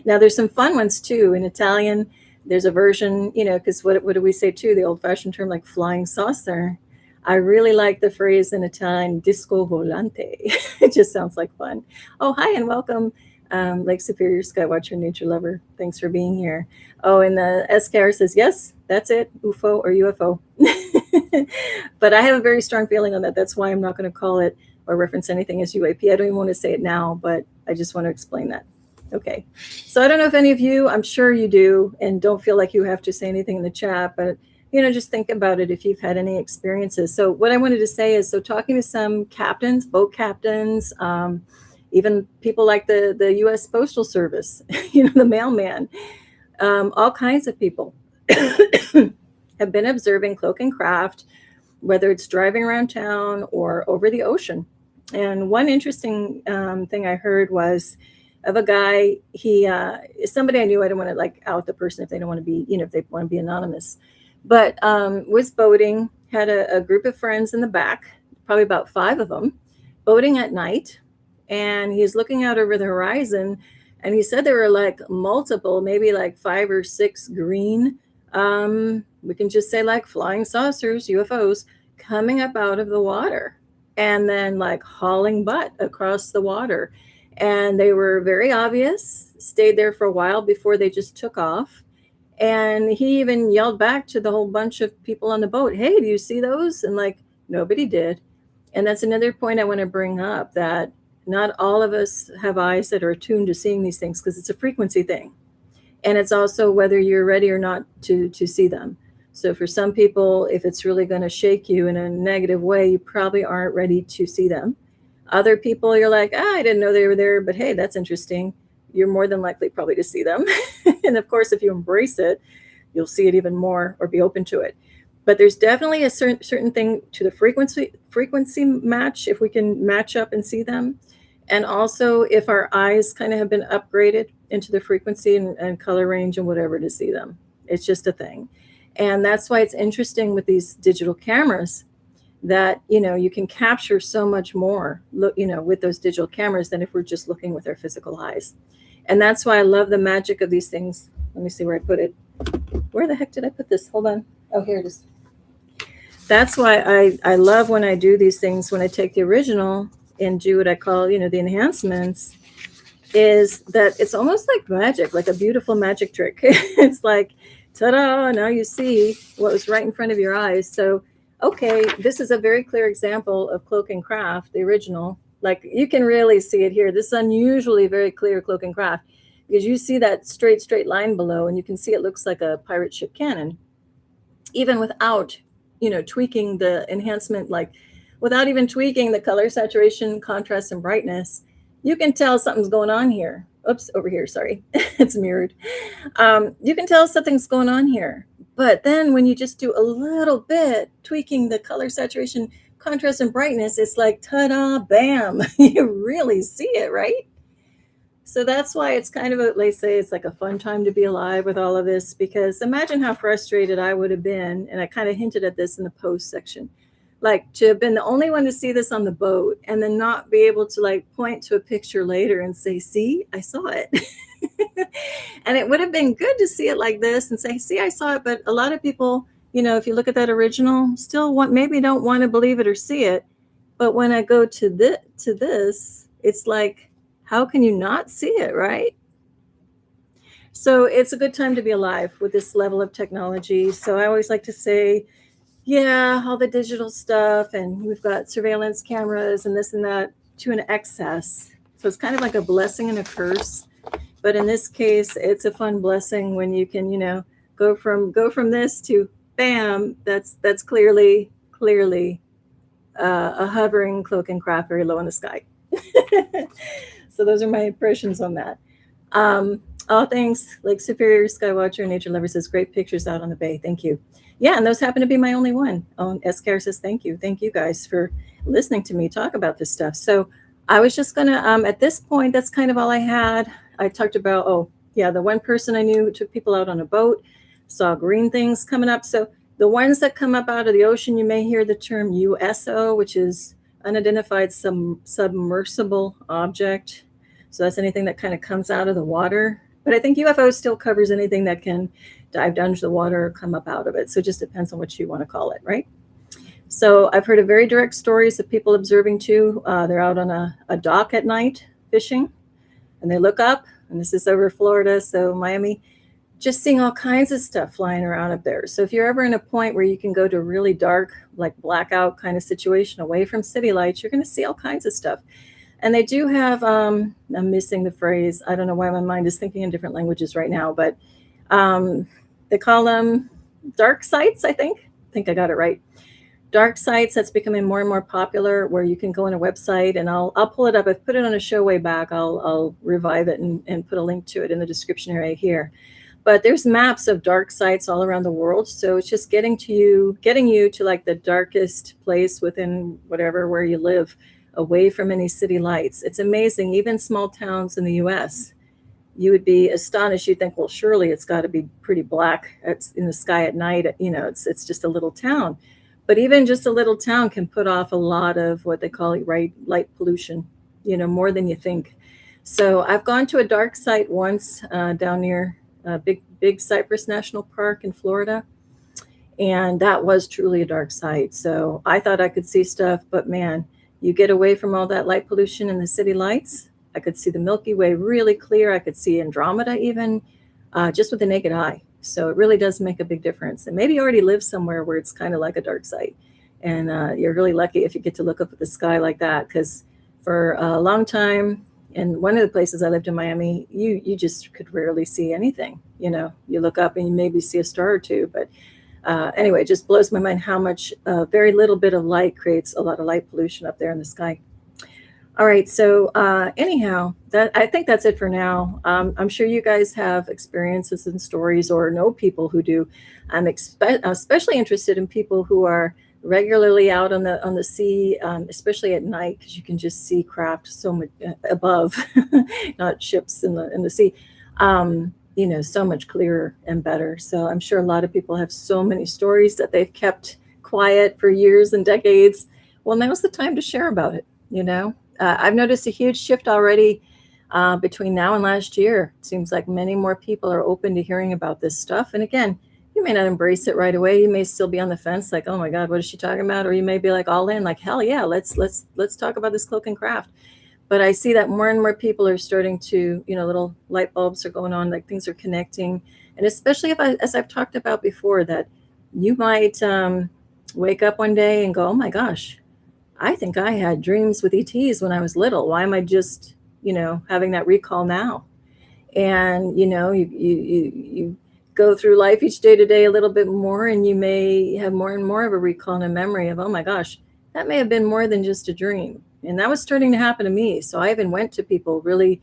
[SPEAKER 1] Now, there's some fun ones, too. In Italian, there's a version, because what do we say, too? The old-fashioned term, like flying saucer. I really like the phrase in Italian, disco volante. It just sounds like fun. Oh, hi, and welcome, Lake Superior Skywatcher Nature Lover. Thanks for being here. Oh, and the SKR says, yes, that's it, UFO or UFO. But I have a very strong feeling on that. That's why I'm not going to call it or reference anything as UAP. I don't even want to say it now, but I just want to explain that. Okay. So I don't know if any of you, I'm sure you do, and don't feel like you have to say anything in the chat, but, just think about it if you've had any experiences. So what I wanted to say is, talking to some captains, boat captains, even people like the U.S. Postal Service, the mailman, all kinds of people have been observing cloaking craft, whether it's driving around town or over the ocean. And one interesting thing I heard was of a guy, he somebody I knew. I don't want to out the person if they don't want to be, if they want to be anonymous, but was boating, had a group of friends in the back, probably about 5 of them, boating at night. And he's looking out over the horizon, and he said there were multiple, maybe 5 or 6 green, we can just say flying saucers, UFOs, coming up out of the water and then hauling butt across the water. And they were very obvious, stayed there for a while before they just took off. And he even yelled back to the whole bunch of people on the boat, hey, do you see those? And nobody did. And that's another point I want to bring up, that not all of us have eyes that are attuned to seeing these things, because it's a frequency thing. And it's also whether you're ready or not to see them. So for some people, if it's really going to shake you in a negative way, you probably aren't ready to see them. Other people, you're like, I didn't know they were there, but hey, that's interesting. You're more than likely probably to see them. And of course, if you embrace it, you'll see it even more or be open to it. But there's definitely a certain thing to the frequency match, if we can match up and see them. And also if our eyes kind of have been upgraded into the frequency and color range and whatever to see them. It's just a thing. And that's why it's interesting with these digital cameras that, you can capture so much more, with those digital cameras than if we're just looking with our physical eyes. And that's why I love the magic of these things. Let me see where I put it. Where the heck did I put this? Hold on. Oh, here it is. That's why I love when I do these things, when I take the original and do what I call, the enhancements, is that it's almost like magic, like a beautiful magic trick. It's like, ta-da, now you see what was right in front of your eyes. So, okay, this is a very clear example of cloak and craft, the original. Like, you can really see it here. This is unusually very clear cloak and craft, because you see that straight line below, and you can see it looks like a pirate ship cannon, even without, tweaking the enhancement, like without even tweaking the color, saturation, contrast, and brightness. You can tell something's going on here. Oops, over here, sorry. It's mirrored. You can tell something's going on here. But then when you just do a little bit, tweaking the color, saturation, contrast, and brightness, it's like, ta-da, bam. You really see it, right? So that's why it's kind of they say it's like a fun time to be alive with all of this, because imagine how frustrated I would have been. And I kind of hinted at this in the post section, like to have been the only one to see this on the boat and then not be able to like point to a picture later and say, see, I saw it. And it would have been good to see it like this and say, see, I saw it. But a lot of people, if you look at that original, still maybe don't want to believe it or see it. But when I go to this, it's like, how can you not see it, right? So it's a good time to be alive with this level of technology. So I always like to say, yeah, all the digital stuff, and we've got surveillance cameras and this and that to an excess. So it's kind of like a blessing and a curse. But in this case, it's a fun blessing when you can, go from this to bam. That's clearly a hovering cloak and craft very low in the sky. So those are my impressions on that. All thanks, Lake Superior, Skywatcher, Nature Lover says, great pictures out on the bay. Thank you. Yeah, and those happen to be my only one. SKR says, thank you. Thank you guys for listening to me talk about this stuff. So I was just going to, at this point, that's kind of all I had. I talked about, the one person I knew who took people out on a boat, saw green things coming up. So the ones that come up out of the ocean, you may hear the term USO, which is unidentified submersible object. So that's anything that kind of comes out of the water. But I think UFO still covers anything that can dive down to the water or come up out of it. So it just depends on what you want to call it, right? So I've heard of very direct stories of people observing too. They're out on a dock at night fishing, and they look up, and this is over Florida, so Miami, just seeing all kinds of stuff flying around up there. So if you're ever in a point where you can go to a really dark, like blackout kind of situation away from city lights, you're going to see all kinds of stuff. And they do have, I'm missing the phrase. I don't know why my mind is thinking in different languages right now, but they call them dark sites, I think I got it right. Dark sites, that's becoming more and more popular, where you can go on a website, and I'll pull it up. I've put it on a show way back. I'll revive it and put a link to it in the description area here. But there's maps of dark sites all around the world. So it's just getting you to like the darkest place within whatever, where you live, away from any city lights. It's amazing. Even small towns in the US, you would be astonished. You'd think, well, surely it's got to be pretty black in the sky at night. It's just a little town. But even just a little town can put off a lot of what they call light pollution, more than you think. So I've gone to a dark site once down near Big Cypress National Park in Florida. And that was truly a dark site. So I thought I could see stuff, but man, you get away from all that light pollution and the city lights. I could see the Milky Way really clear. I could see Andromeda even just with the naked eye. So it really does make a big difference. And maybe you already live somewhere where it's kind of like a dark site. And you're really lucky if you get to look up at the sky like that, because for a long time, in one of the places I lived in Miami, you just could rarely see anything. You look up and you maybe see a star or two. But anyway, it just blows my mind how much very little bit of light creates a lot of light pollution up there in the sky. All right. So anyhow, I think that's it for now. I'm sure you guys have experiences and stories, or know people who do. I'm especially interested in people who are regularly out on the sea, especially at night, because you can just see craft so much above, not ships in the sea. So much clearer and better. So I'm sure a lot of people have so many stories that they've kept quiet for years and decades. Well, now's the time to share about it. I've noticed a huge shift already between now and last year. It seems like many more people are open to hearing about this stuff. And again, you may not embrace it right away. You may still be on the fence, like, oh my God, what is she talking about? Or you may be like all in, like, hell yeah, let's talk about this cloaking craft. But I see that more and more people are starting to, little light bulbs are going on, like things are connecting. And especially as I've talked about before, that you might wake up one day and go, oh my gosh, I think I had dreams with ETs when I was little. Why am I just, having that recall now? And, you go through life each day to day a little bit more, and you may have more and more of a recall and a memory of, oh my gosh, that may have been more than just a dream. And that was starting to happen to me. So I even went to people really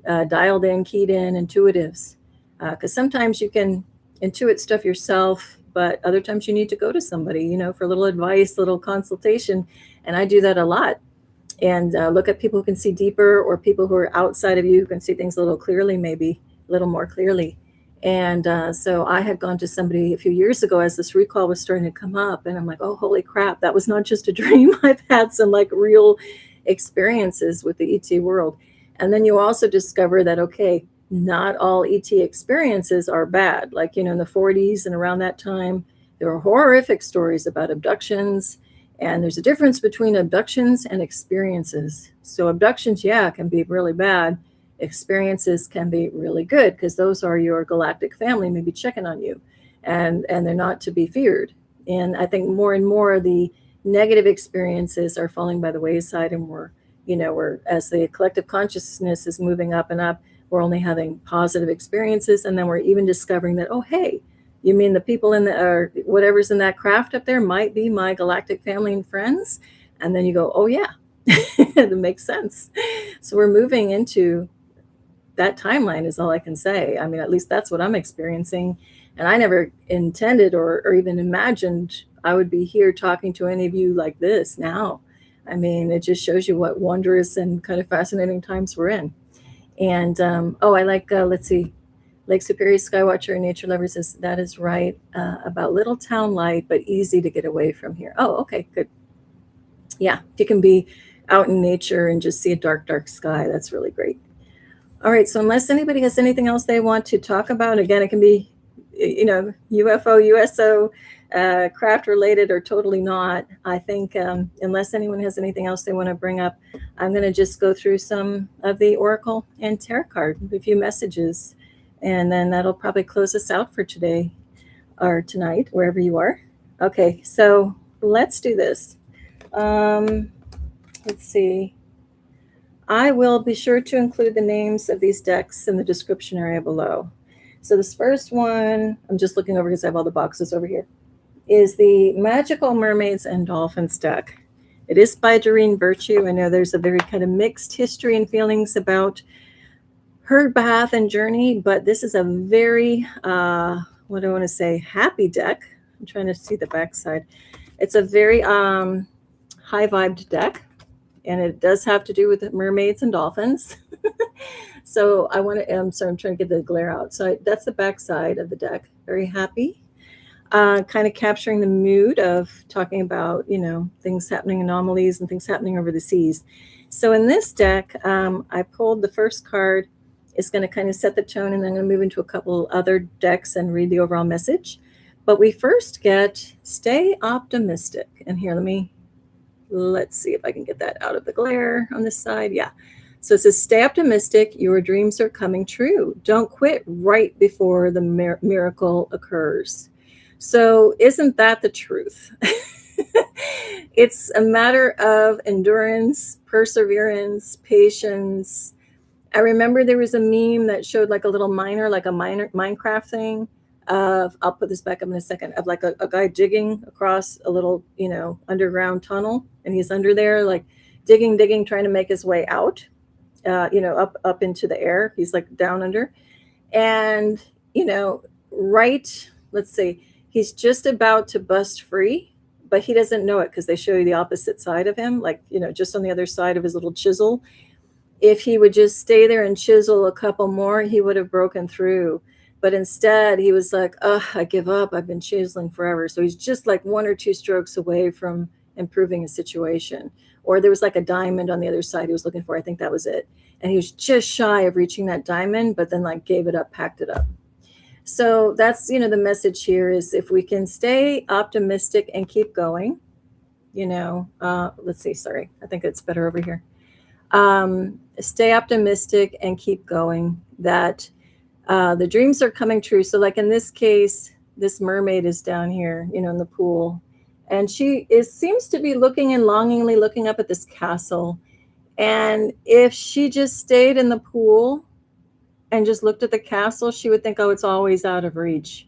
[SPEAKER 1] dialed in, keyed in, intuitives. Because sometimes you can intuit stuff yourself, but other times you need to go to somebody, for a little advice, little consultation. And I do that a lot. And look at people who can see deeper, or people who are outside of you who can see things a little clearly, maybe a little more clearly. And so I had gone to somebody a few years ago as this recall was starting to come up. And I'm like, oh, holy crap, that was not just a dream. I've had some like real experiences with the ET world. And then you also discover that, okay, not all ET experiences are bad. Like, in the 40s and around that time, there were horrific stories about abductions. And there's a difference between abductions and experiences. So abductions, yeah, can be really bad. Experiences can be really good, because those are your galactic family maybe checking on you, and they're not to be feared. And I think more and more the negative experiences are falling by the wayside, and we're as the collective consciousness is moving up and up, we're only having positive experiences. And then we're even discovering that, oh hey, you mean the people in or whatever's in that craft up there might be my galactic family and friends? And then you go, oh yeah, that makes sense. So we're moving into that timeline, is all I can say. I mean, at least that's what I'm experiencing. And I never intended or even imagined I would be here talking to any of you like this now. I mean, it just shows you what wondrous and kind of fascinating times we're in. And I like, let's see, Lake Superior Skywatcher and Nature Lover says, that is right, about little town light, but easy to get away from here. Oh, okay, good. Yeah, you can be out in nature and just see a dark, dark sky. That's really great. All right, so unless anybody has anything else they want to talk about, again, it can be, UFO, USO, craft related, or totally not. I think unless anyone has anything else they want to bring up, I'm going to just go through some of the Oracle and Tarot card, a few messages, and then that'll probably close us out for today or tonight, wherever you are. Okay, so let's do this. Let's see. I will be sure to include the names of these decks in the description area below. So this first one, I'm just looking over because I have all the boxes over here, is the Magical Mermaids and Dolphins deck. It is by Dorren Virtue. I know there's a very kind of mixed history and feelings about her path and journey, but this is a very, what do I want to say, happy deck. I'm trying to see the backside. It's a very high-vibed deck. And it does have to do with mermaids and dolphins. So I want to, I'm trying to get the glare out. So that's the back side of the deck. Very happy. Kind of capturing the mood of talking about, things happening, anomalies and things happening over the seas. So in this deck, I pulled the first card. It's going to kind of set the tone, and then I'm going to move into a couple other decks and read the overall message. But we first get Stay Optimistic. And here, let's see if I can get that out of the glare on this side. Yeah. So it says, stay optimistic. Your dreams are coming true. Don't quit right before the miracle occurs. So isn't that the truth? It's a matter of endurance, perseverance, patience. I remember there was a meme that showed like a little miner, like a Minecraft thing. I'll put this back up in a second, of like a guy digging across a little, underground tunnel, and he's under there, like digging, trying to make his way out, up into the air. He's like down under, and let's see, he's just about to bust free, but he doesn't know it because they show you the opposite side of him, like just on the other side of his little chisel. If he would just stay there and chisel a couple more, he would have broken through. But instead, he was like, oh, I give up. I've been chiseling forever. So he's just like one or two strokes away from, improving his situation. Or there was like a diamond on the other side he was looking for. I think that was it. And he was just shy of reaching that diamond, but then like gave it up, packed it up. So that's, the message here is if we can stay optimistic and keep going, let's see, sorry, I think it's better over here. Stay optimistic and keep going, that the dreams are coming true. So like in this case, this mermaid is down here, in the pool, and she seems to be looking and longingly looking up at this castle. And if she just stayed in the pool and just looked at the castle, she would think, oh, it's always out of reach.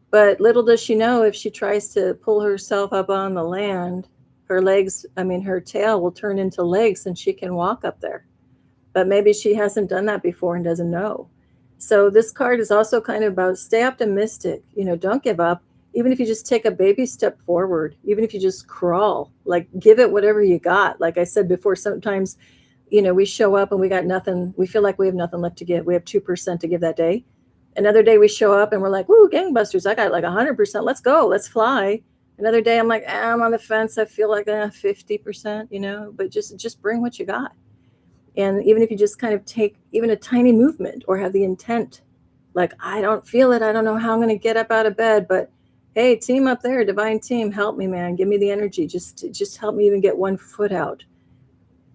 [SPEAKER 1] But little does she know, if she tries to pull herself up on the land, her tail will turn into legs and she can walk up there. But maybe she hasn't done that before and doesn't know. So this card is also kind of about stay optimistic, don't give up. Even if you just take a baby step forward, even if you just crawl, like give it whatever you got. Like I said before, sometimes, we show up and we got nothing. We feel like we have nothing left to give. We have 2% to give that day. Another day we show up and we're like, woo, gangbusters, I got like 100%. Let's go. Let's fly. Another day I'm like, I'm on the fence. I feel like 50%, but just bring what you got. And even if you just kind of take even a tiny movement or have the intent, like, I don't feel it. I don't know how I'm going to get up out of bed, but hey, team up there, divine team, help me, man. Give me the energy. Just help me even get one foot out.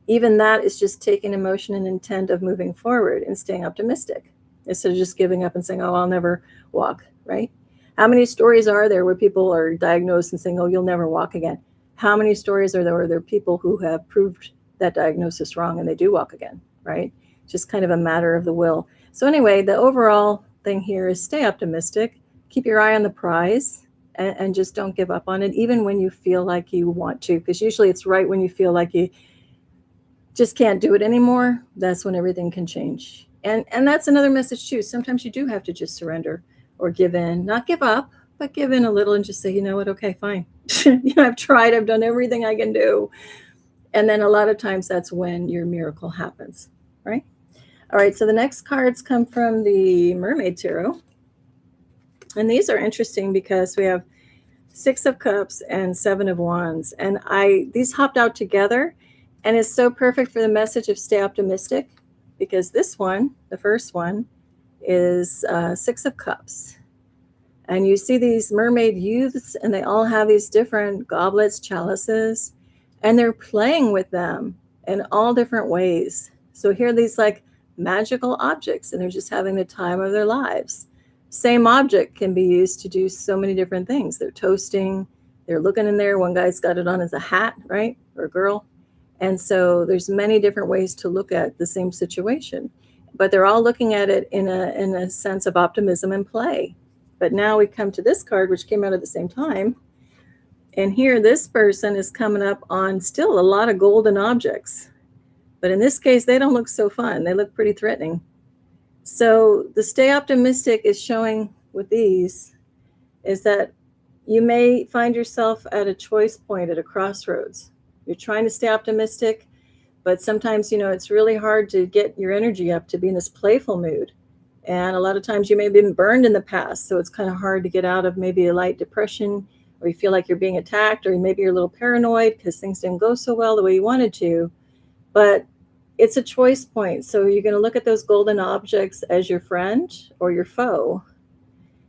[SPEAKER 1] Even that is just taking emotion and intent of moving forward and staying optimistic instead of just giving up and saying, oh, I'll never walk, right? How many stories are there where people are diagnosed and saying, oh, you'll never walk again? How many stories are there where there are people who have proved that diagnosis wrong and they do walk again, right? Just kind of a matter of the will. So anyway, the overall thing here is stay optimistic, keep your eye on the prize, and just don't give up on it, even when you feel like you want to, because usually it's right when you feel like you just can't do it anymore. That's when everything can change. And that's another message too. Sometimes you do have to just surrender or give in, not give up, but give in a little and just say, you know what? Okay, fine. I've tried, I've done everything I can do. And then a lot of times that's when your miracle happens, right? All right, so the next cards come from the Mermaid Tarot. And these are interesting because we have 6 of Cups and 7 of Wands. And these hopped out together, and it's so perfect for the message of stay optimistic, because this one, the first one, is 6 of Cups. And you see these mermaid youths, and they all have these different goblets, chalices, and they're playing with them in all different ways. So here are these like magical objects, and they're just having the time of their lives. Same object can be used to do so many different things. They're toasting, they're looking in there. One guy's got it on as a hat, right? Or a girl. And so there's many different ways to look at the same situation, but they're all looking at it in a sense of optimism and play. But now we come to this card, which came out at the same time. And here, this person is coming up on still a lot of golden objects. But in this case, they don't look so fun. They look pretty threatening. So the stay optimistic is showing with these is that you may find yourself at a choice point, at a crossroads. You're trying to stay optimistic, but sometimes, it's really hard to get your energy up to be in this playful mood. And a lot of times you may have been burned in the past, so it's kind of hard to get out of maybe a light depression, or you feel like you're being attacked, or maybe you're a little paranoid because things didn't go so well the way you wanted to. But it's a choice point. So you're going to look at those golden objects as your friend or your foe.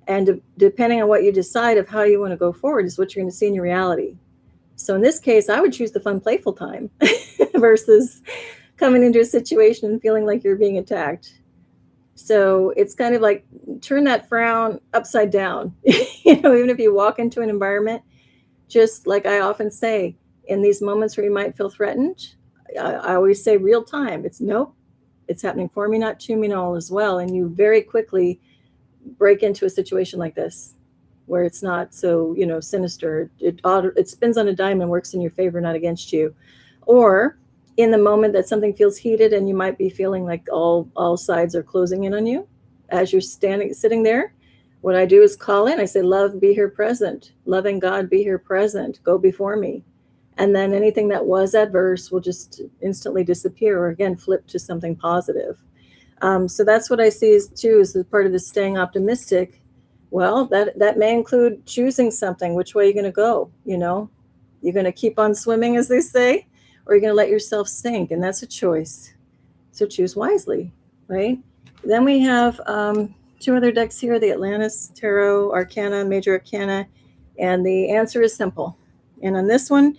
[SPEAKER 1] And depending on what you decide of how you want to go forward is what you're going to see in your reality. So in this case, I would choose the fun, playful time versus coming into a situation and feeling like you're being attacked. So it's kind of like turn that frown upside down. Even if you walk into an environment, just like I often say, in these moments where you might feel threatened, I always say real time. It's nope, it's happening for me, not to me, and all as well. And you very quickly break into a situation like this, where it's not so, sinister. It spins on a dime and works in your favor, not against you. Or in the moment that something feels heated and you might be feeling like all sides are closing in on you, as you're sitting there, what I do is call in. I say, love, be here present. Loving God, be here present. Go before me. And then anything that was adverse will just instantly disappear, or again, flip to something positive. So that's what I see as part of the staying optimistic. Well, that may include choosing something, which way you're going to go, You're going to keep on swimming, as they say, or you're going to let yourself sink. And that's a choice. So choose wisely, right? Then we have two other decks here, the Atlantis Tarot Arcana, Major Arcana. And the answer is simple. And on this one,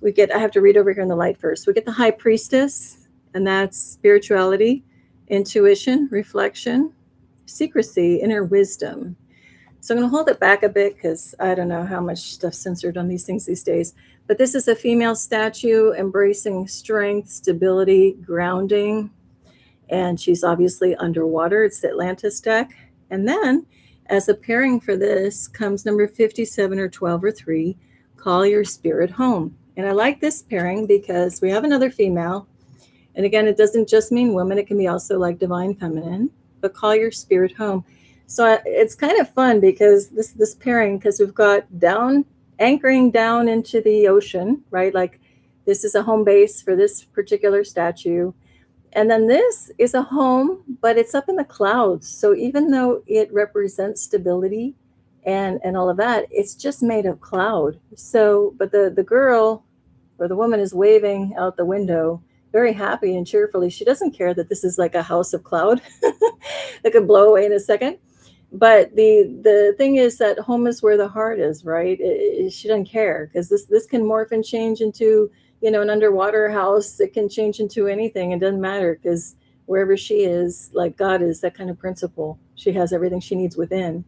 [SPEAKER 1] we get, I have to read over here in the light first. We get the High Priestess, and that's spirituality, intuition, reflection, secrecy, inner wisdom. So I'm going to hold it back a bit because I don't know how much stuff's censored on these things these days. But this is a female statue embracing strength, stability, grounding. And she's obviously underwater. It's the Atlantis deck. And then as a pairing for this comes number 57 or 12 or 3, Call Your Spirit Home. And I like this pairing because we have another female. And again, it doesn't just mean woman. It can be also like divine feminine, but call your spirit home. So it's kind of fun because this pairing, because we've got anchoring down into the ocean, right? Like this is a home base for this particular statue. And then this is a home, but it's up in the clouds. So even though it represents stability and all of that, it's just made of cloud. So, but the girl or the woman is waving out the window, very happy and cheerfully. She doesn't care that this is like a house of cloud that could blow away in a second. But the thing is that home is where the heart is, right? She doesn't care because this can morph and change into, an underwater house. It can change into anything. It doesn't matter because wherever she is, like God is, that kind of principle. She has everything she needs within.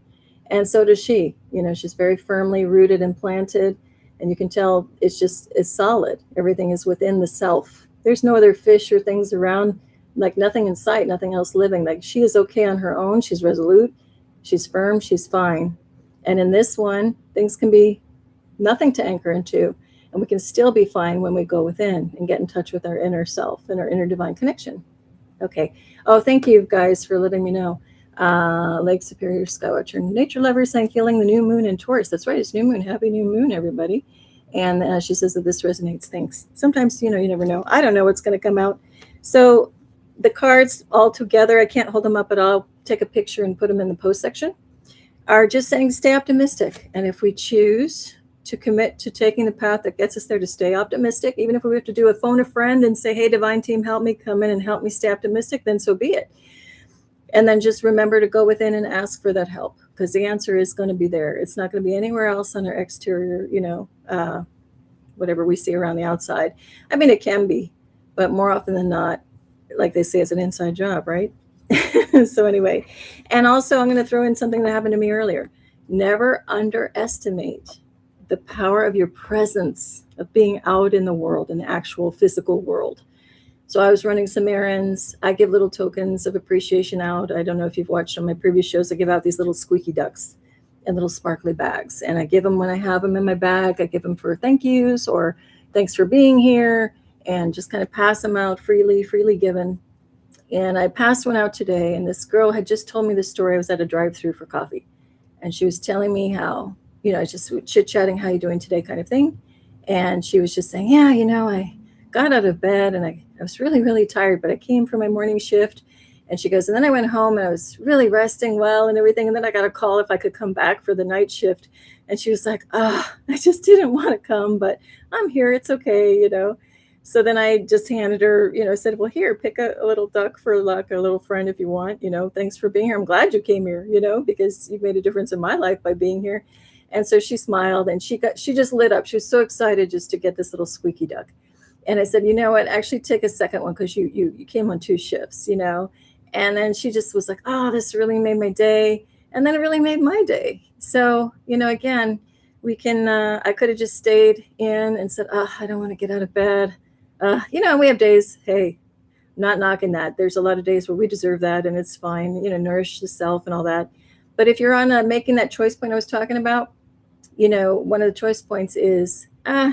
[SPEAKER 1] And so does she. She's very firmly rooted and planted. And you can tell it's solid. Everything is within the self. There's no other fish or things around, like nothing in sight, nothing else living. Like she is okay on her own. She's resolute. She's firm. She's fine. And in this one, things can be nothing to anchor into. And we can still be fine when we go within and get in touch with our inner self and our inner divine connection. Okay. Oh, thank you guys for letting me know. Lake Superior Skywatcher. Nature lovers saying feeling the new moon in Taurus. That's right. It's new moon. Happy new moon, everybody. And she says that this resonates. Thanks. Sometimes, you never know. I don't know what's going to come out. So the cards all together, I can't hold them up, but I'll take a picture and put them in the post section, are just saying stay optimistic. And if we choose to commit to taking the path that gets us there to stay optimistic, even if we have to do phone a friend and say, hey, divine team, help me, come in and help me stay optimistic, then so be it. And then just remember to go within and ask for that help because the answer is going to be there. It's not going to be anywhere else on our exterior, whatever we see around the outside. I mean, it can be, but more often than not, like they say, it's an inside job, right? So anyway, and also I'm going to throw in something that happened to me earlier. Never underestimate the power of your presence, of being out in the world, in the actual physical world. So I was running some errands. I give little tokens of appreciation out. I don't know if you've watched on my previous shows. I give out these little squeaky ducks and little sparkly bags. And I give them when I have them in my bag. I give them for thank yous or thanks for being here and just kind of pass them out freely given. And I passed one out today. And this girl had just told me the story. I was at a drive-through for coffee. And she was telling me how, just chit-chatting, how you doing today kind of thing. And she was just saying, yeah, I got out of bed and I was really, really tired, but I came for my morning shift. And she goes, and then I went home and I was really resting well and everything. And then I got a call if I could come back for the night shift. And she was like, I just didn't want to come, but I'm here. It's okay, So then I just handed her, I said, well, here, pick a little duck for luck, a little friend if you want, thanks for being here. I'm glad you came here, because you've made a difference in my life by being here. And so she smiled and she just lit up. She was so excited just to get this little squeaky duck. And I said, you know what, actually take a second one because you came on 2 shifts, And then she just was like, oh, this really made my day. And then it really made my day. So, again, we can, I could have just stayed in and said, I don't want to get out of bed. We have days, hey, not knocking that. There's a lot of days where we deserve that and it's fine, nourish the self and all that. But if you're on making that choice point I was talking about, one of the choice points is,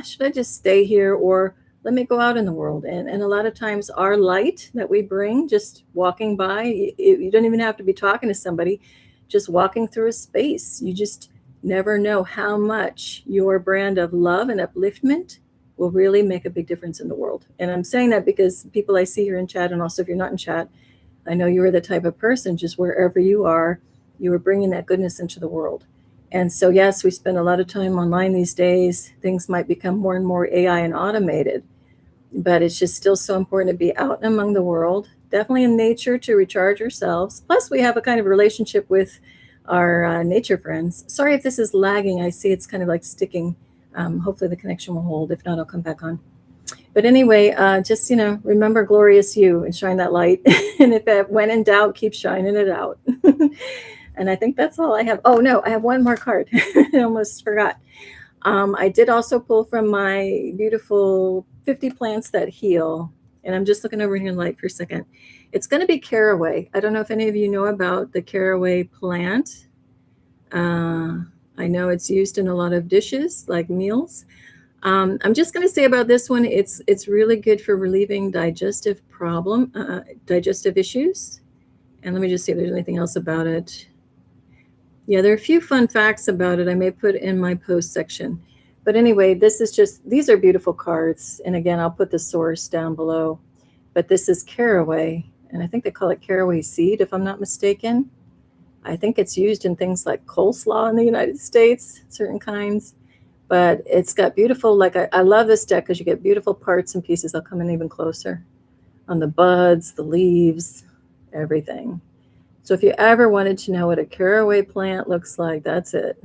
[SPEAKER 1] should I just stay here or let me go out in the world? And a lot of times our light that we bring, just walking by, you don't even have to be talking to somebody, just walking through a space. You just never know how much your brand of love and upliftment will really make a big difference in the world. And I'm saying that because people I see here in chat, and also if you're not in chat, I know you are the type of person, just wherever you are bringing that goodness into the world. And so, yes, we spend a lot of time online these days. Things might become more and more AI and automated, but it's just still so important to be out and among the world, definitely in nature to recharge ourselves. Plus, we have a kind of relationship with our nature friends. Sorry if this is lagging. I see it's kind of like sticking. Hopefully the connection will hold. If not, I'll come back on. But anyway, just, remember glorious you and shine that light. And when in doubt, keep shining it out. And I think that's all I have. Oh, no, I have one more card. I almost forgot. I did also pull from my beautiful 50 plants that heal. And I'm just looking over here in light for a second. It's going to be caraway. I don't know if any of you know about the caraway plant. I know it's used in a lot of dishes like meals. I'm just going to say about this one, it's really good for relieving digestive issues. And let me just see if there's anything else about it. Yeah, there are a few fun facts about it I may put in my post section. But anyway, these are beautiful cards. And again, I'll put the source down below. But this is caraway. And I think they call it caraway seed, if I'm not mistaken. I think it's used in things like coleslaw in the United States, certain kinds. But it's got beautiful, I love this deck because you get beautiful parts and pieces. I'll come in even closer on the buds, the leaves, everything. So if you ever wanted to know what a caraway plant looks like, that's it.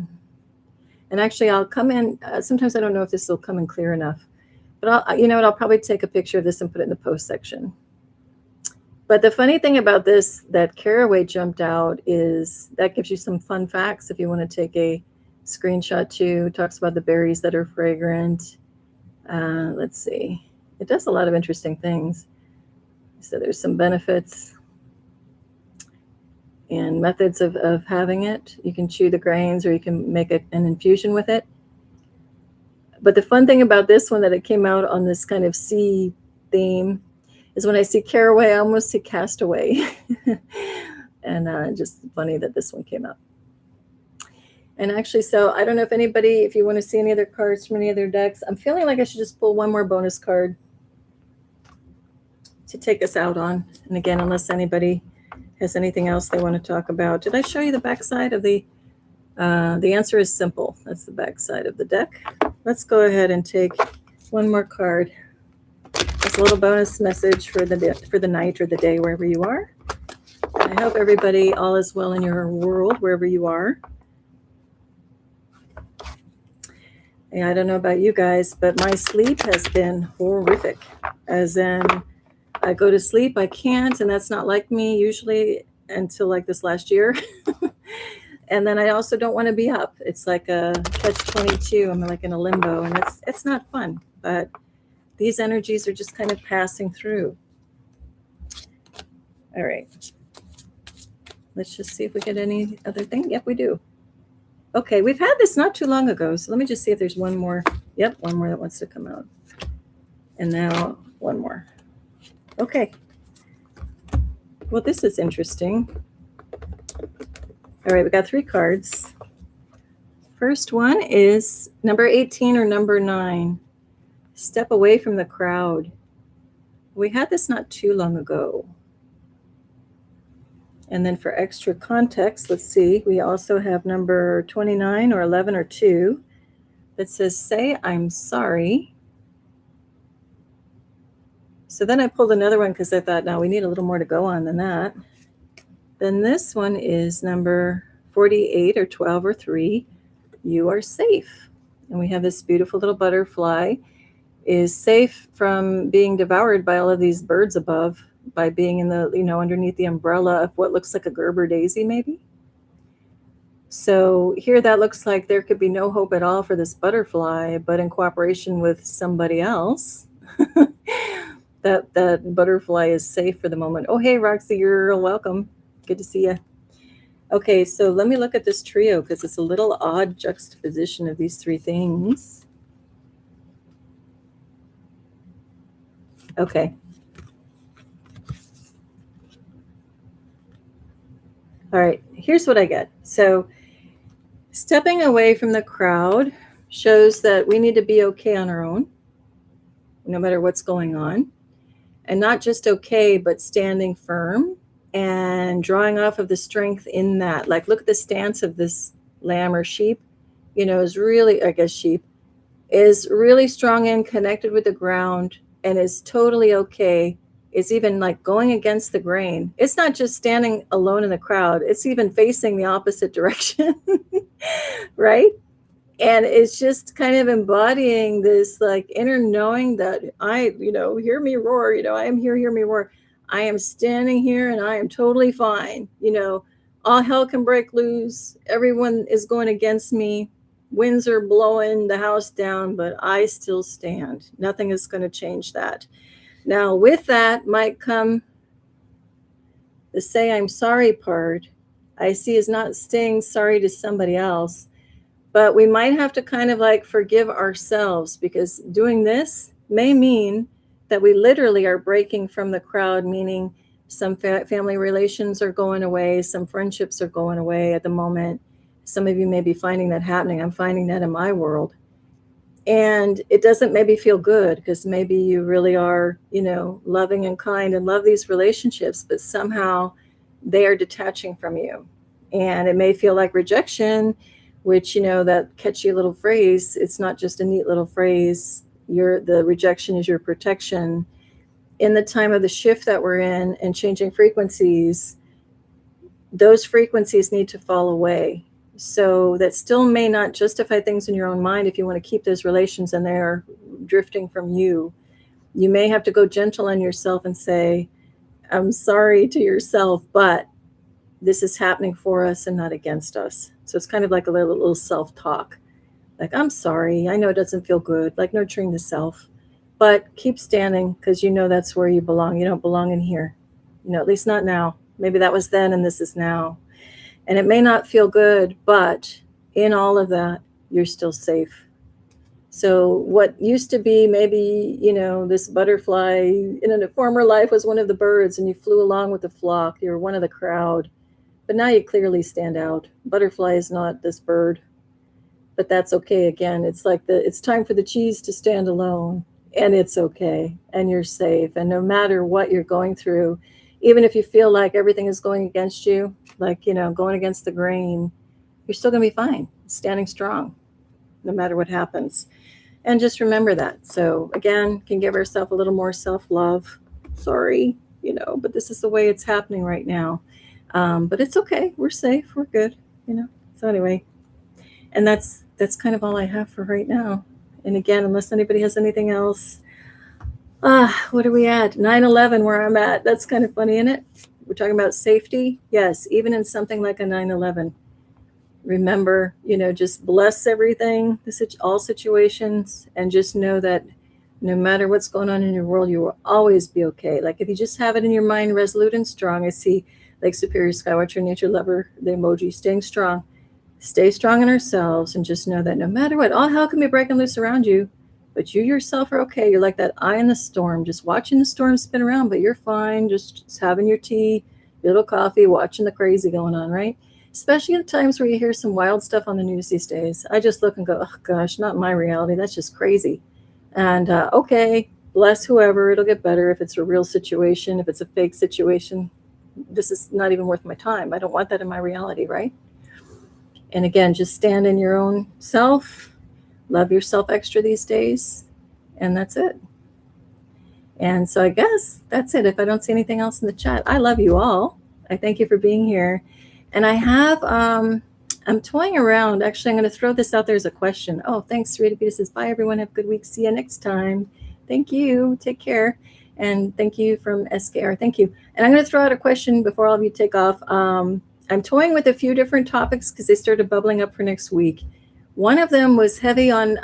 [SPEAKER 1] And actually, I'll come in. Sometimes I don't know if this will come in clear enough. But I'll probably take a picture of this and put it in the post section. But the funny thing about this, that caraway jumped out, is that gives you some fun facts if you want to take a screenshot too. It talks about the berries that are fragrant. Let's see. It does a lot of interesting things. So there's some benefits and methods of having it. You can chew the grains or you can make an infusion with it. But the fun thing about this one, that it came out on this kind of sea theme, is when I see caraway, I almost see castaway. And just funny that this one came out. And actually, so I don't know if you want to see any other cards from any other decks. I'm feeling like I should just pull one more bonus card to take us out on. And again, unless anybody has anything else they want to talk about. Did I show you the backside of the answer is simple. That's the backside of the deck. Let's go ahead and take one more card. It's a little bonus message for the night or the day, wherever you are. I hope everybody, all is well in your world, wherever you are. And I don't know about you guys, but my sleep has been horrific. As in, I go to sleep, I can't, and that's not like me usually until like this last year. And then I also don't want to be up. It's like a catch-22. I'm like in a limbo, and it's not fun. But these energies are just kind of passing through. All right. Let's just see if we get any other thing. Yep, we do. Okay, we've had this not too long ago, so let me just see if there's one more. Yep, one more that wants to come out. And now one more. Okay. Well, this is interesting. All right, we got 3 cards. First one is number 18 or number 9. Step away from the crowd. We had this not too long ago. And then for extra context, let's see, we also have number 29 or 11 or 2 that says, say I'm sorry. So then I pulled another one because I thought, no, we need a little more to go on than that. Then this one is number 48 or 12 or 3, you are safe. And we have this beautiful little butterfly is safe from being devoured by all of these birds above, by being in the, underneath the umbrella of what looks like a Gerber daisy, maybe. So here that looks like there could be no hope at all for this butterfly, but in cooperation with somebody else, that butterfly is safe for the moment. Oh, hey, Roxy, you're welcome. Good to see you. Okay, so let me look at this trio because it's a little odd juxtaposition of these 3 things. Okay. All right, here's what I get. So stepping away from the crowd shows that we need to be okay on our own, no matter what's going on. And not just okay, but standing firm and drawing off of the strength in that. Like, look at the stance of this lamb or sheep, is really, I guess sheep, is really strong and connected with the ground and is totally okay. It's even like going against the grain. It's not just standing alone in the crowd. It's even facing the opposite direction, right? And it's just kind of embodying this like inner knowing that hear me roar, I am here, hear me roar. I am standing here and I am totally fine. All hell can break loose. Everyone is going against me. Winds are blowing the house down, but I still stand. Nothing is going to change that. Now, with that might come the say I'm sorry part. I see is not saying sorry to somebody else, but we might have to kind of like forgive ourselves, because doing this may mean that we literally are breaking from the crowd, meaning some family relations are going away, some friendships are going away at the moment. Some of you may be finding that happening. I'm finding that in my world. And it doesn't maybe feel good, because maybe you really are, loving and kind and love these relationships, but somehow they are detaching from you. And it may feel like rejection, which, that catchy little phrase, it's not just a neat little phrase. The rejection is your protection. In the time of the shift that we're in and changing frequencies, those frequencies need to fall away. So that still may not justify things in your own mind if you want to keep those relations and they're drifting from you. You may have to go gentle on yourself and say, I'm sorry to yourself, but this is happening for us and not against us. So it's kind of like a little self-talk. Like, I'm sorry. I know it doesn't feel good, like nurturing the self, but keep standing, because that's where you belong. You don't belong in here, at least not now. Maybe that was then and this is now. And it may not feel good, but in all of that, you're still safe. So what used to be maybe, this butterfly in a former life was one of the birds and you flew along with the flock. You're one of the crowd, but now you clearly stand out. Butterfly is not this bird, but that's okay. Again, it's like it's time for the cheese to stand alone, and it's okay. And you're safe. And no matter what you're going through, even if you feel like everything is going against you, like, going against the grain, you're still going to be fine, standing strong, no matter what happens. And just remember that. So again, can give ourselves a little more self-love. Sorry, but this is the way it's happening right now. But it's okay. We're safe. We're good, So anyway, and that's kind of all I have for right now. And again, unless anybody has anything else, what are we at? 9/11, where I'm at. That's kind of funny, isn't it? We're talking about safety. Yes, even in something like a 9/11. Remember, just bless everything, all situations, and just know that no matter what's going on in your world, you will always be okay. Like if you just have it in your mind, resolute and strong. I see Lake Superior Skywatcher, Nature Lover, the emoji, staying strong. Stay strong in ourselves, and just know that no matter what, all hell can be breaking loose around you, but you yourself are okay. You're like that eye in the storm, just watching the storm spin around, but you're fine, just having your tea, your little coffee, watching the crazy going on, right? Especially at times where you hear some wild stuff on the news these days. I just look and go, oh gosh, not my reality. That's just crazy. And okay, bless whoever. It'll get better if it's a real situation. If it's a fake situation, this is not even worth my time. I don't want that in my reality, right? And again, just stand in your own self. Love yourself extra these days. And that's it. And so I guess that's it. If I don't see anything else in the chat, I love you all. I thank you for being here. And I have, I'm toying around. Actually, I'm going to throw this out there as a question. Oh, thanks. Rita Peter says, bye, everyone. Have a good week. See you next time. Thank you. Take care. And thank you from SKR. Thank you. And I'm going to throw out a question before all of you take off. I'm toying with a few different topics because they started bubbling up for next week. One of them was heavy on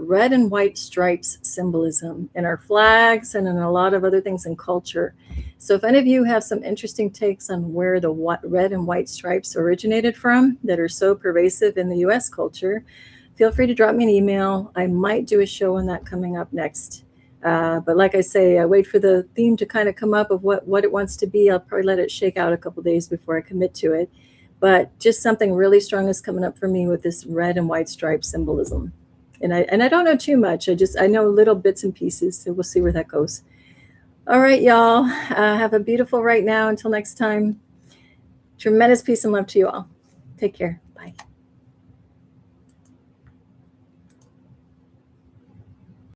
[SPEAKER 1] red and white stripes symbolism in our flags and in a lot of other things in culture. So if any of you have some interesting takes on where the red and white stripes originated from that are so pervasive in the U.S. culture, feel free to drop me an email. I might do a show on that coming up next. But like I say, I wait for the theme to kind of come up of what it wants to be. I'll probably let it shake out a couple days before I commit to it. But just something really strong is coming up for me with this red and white stripe symbolism. And I don't know too much. I know little bits and pieces. So we'll see where that goes. All right, y'all. Have a beautiful right now. Until next time. Tremendous peace and love to you all. Take care.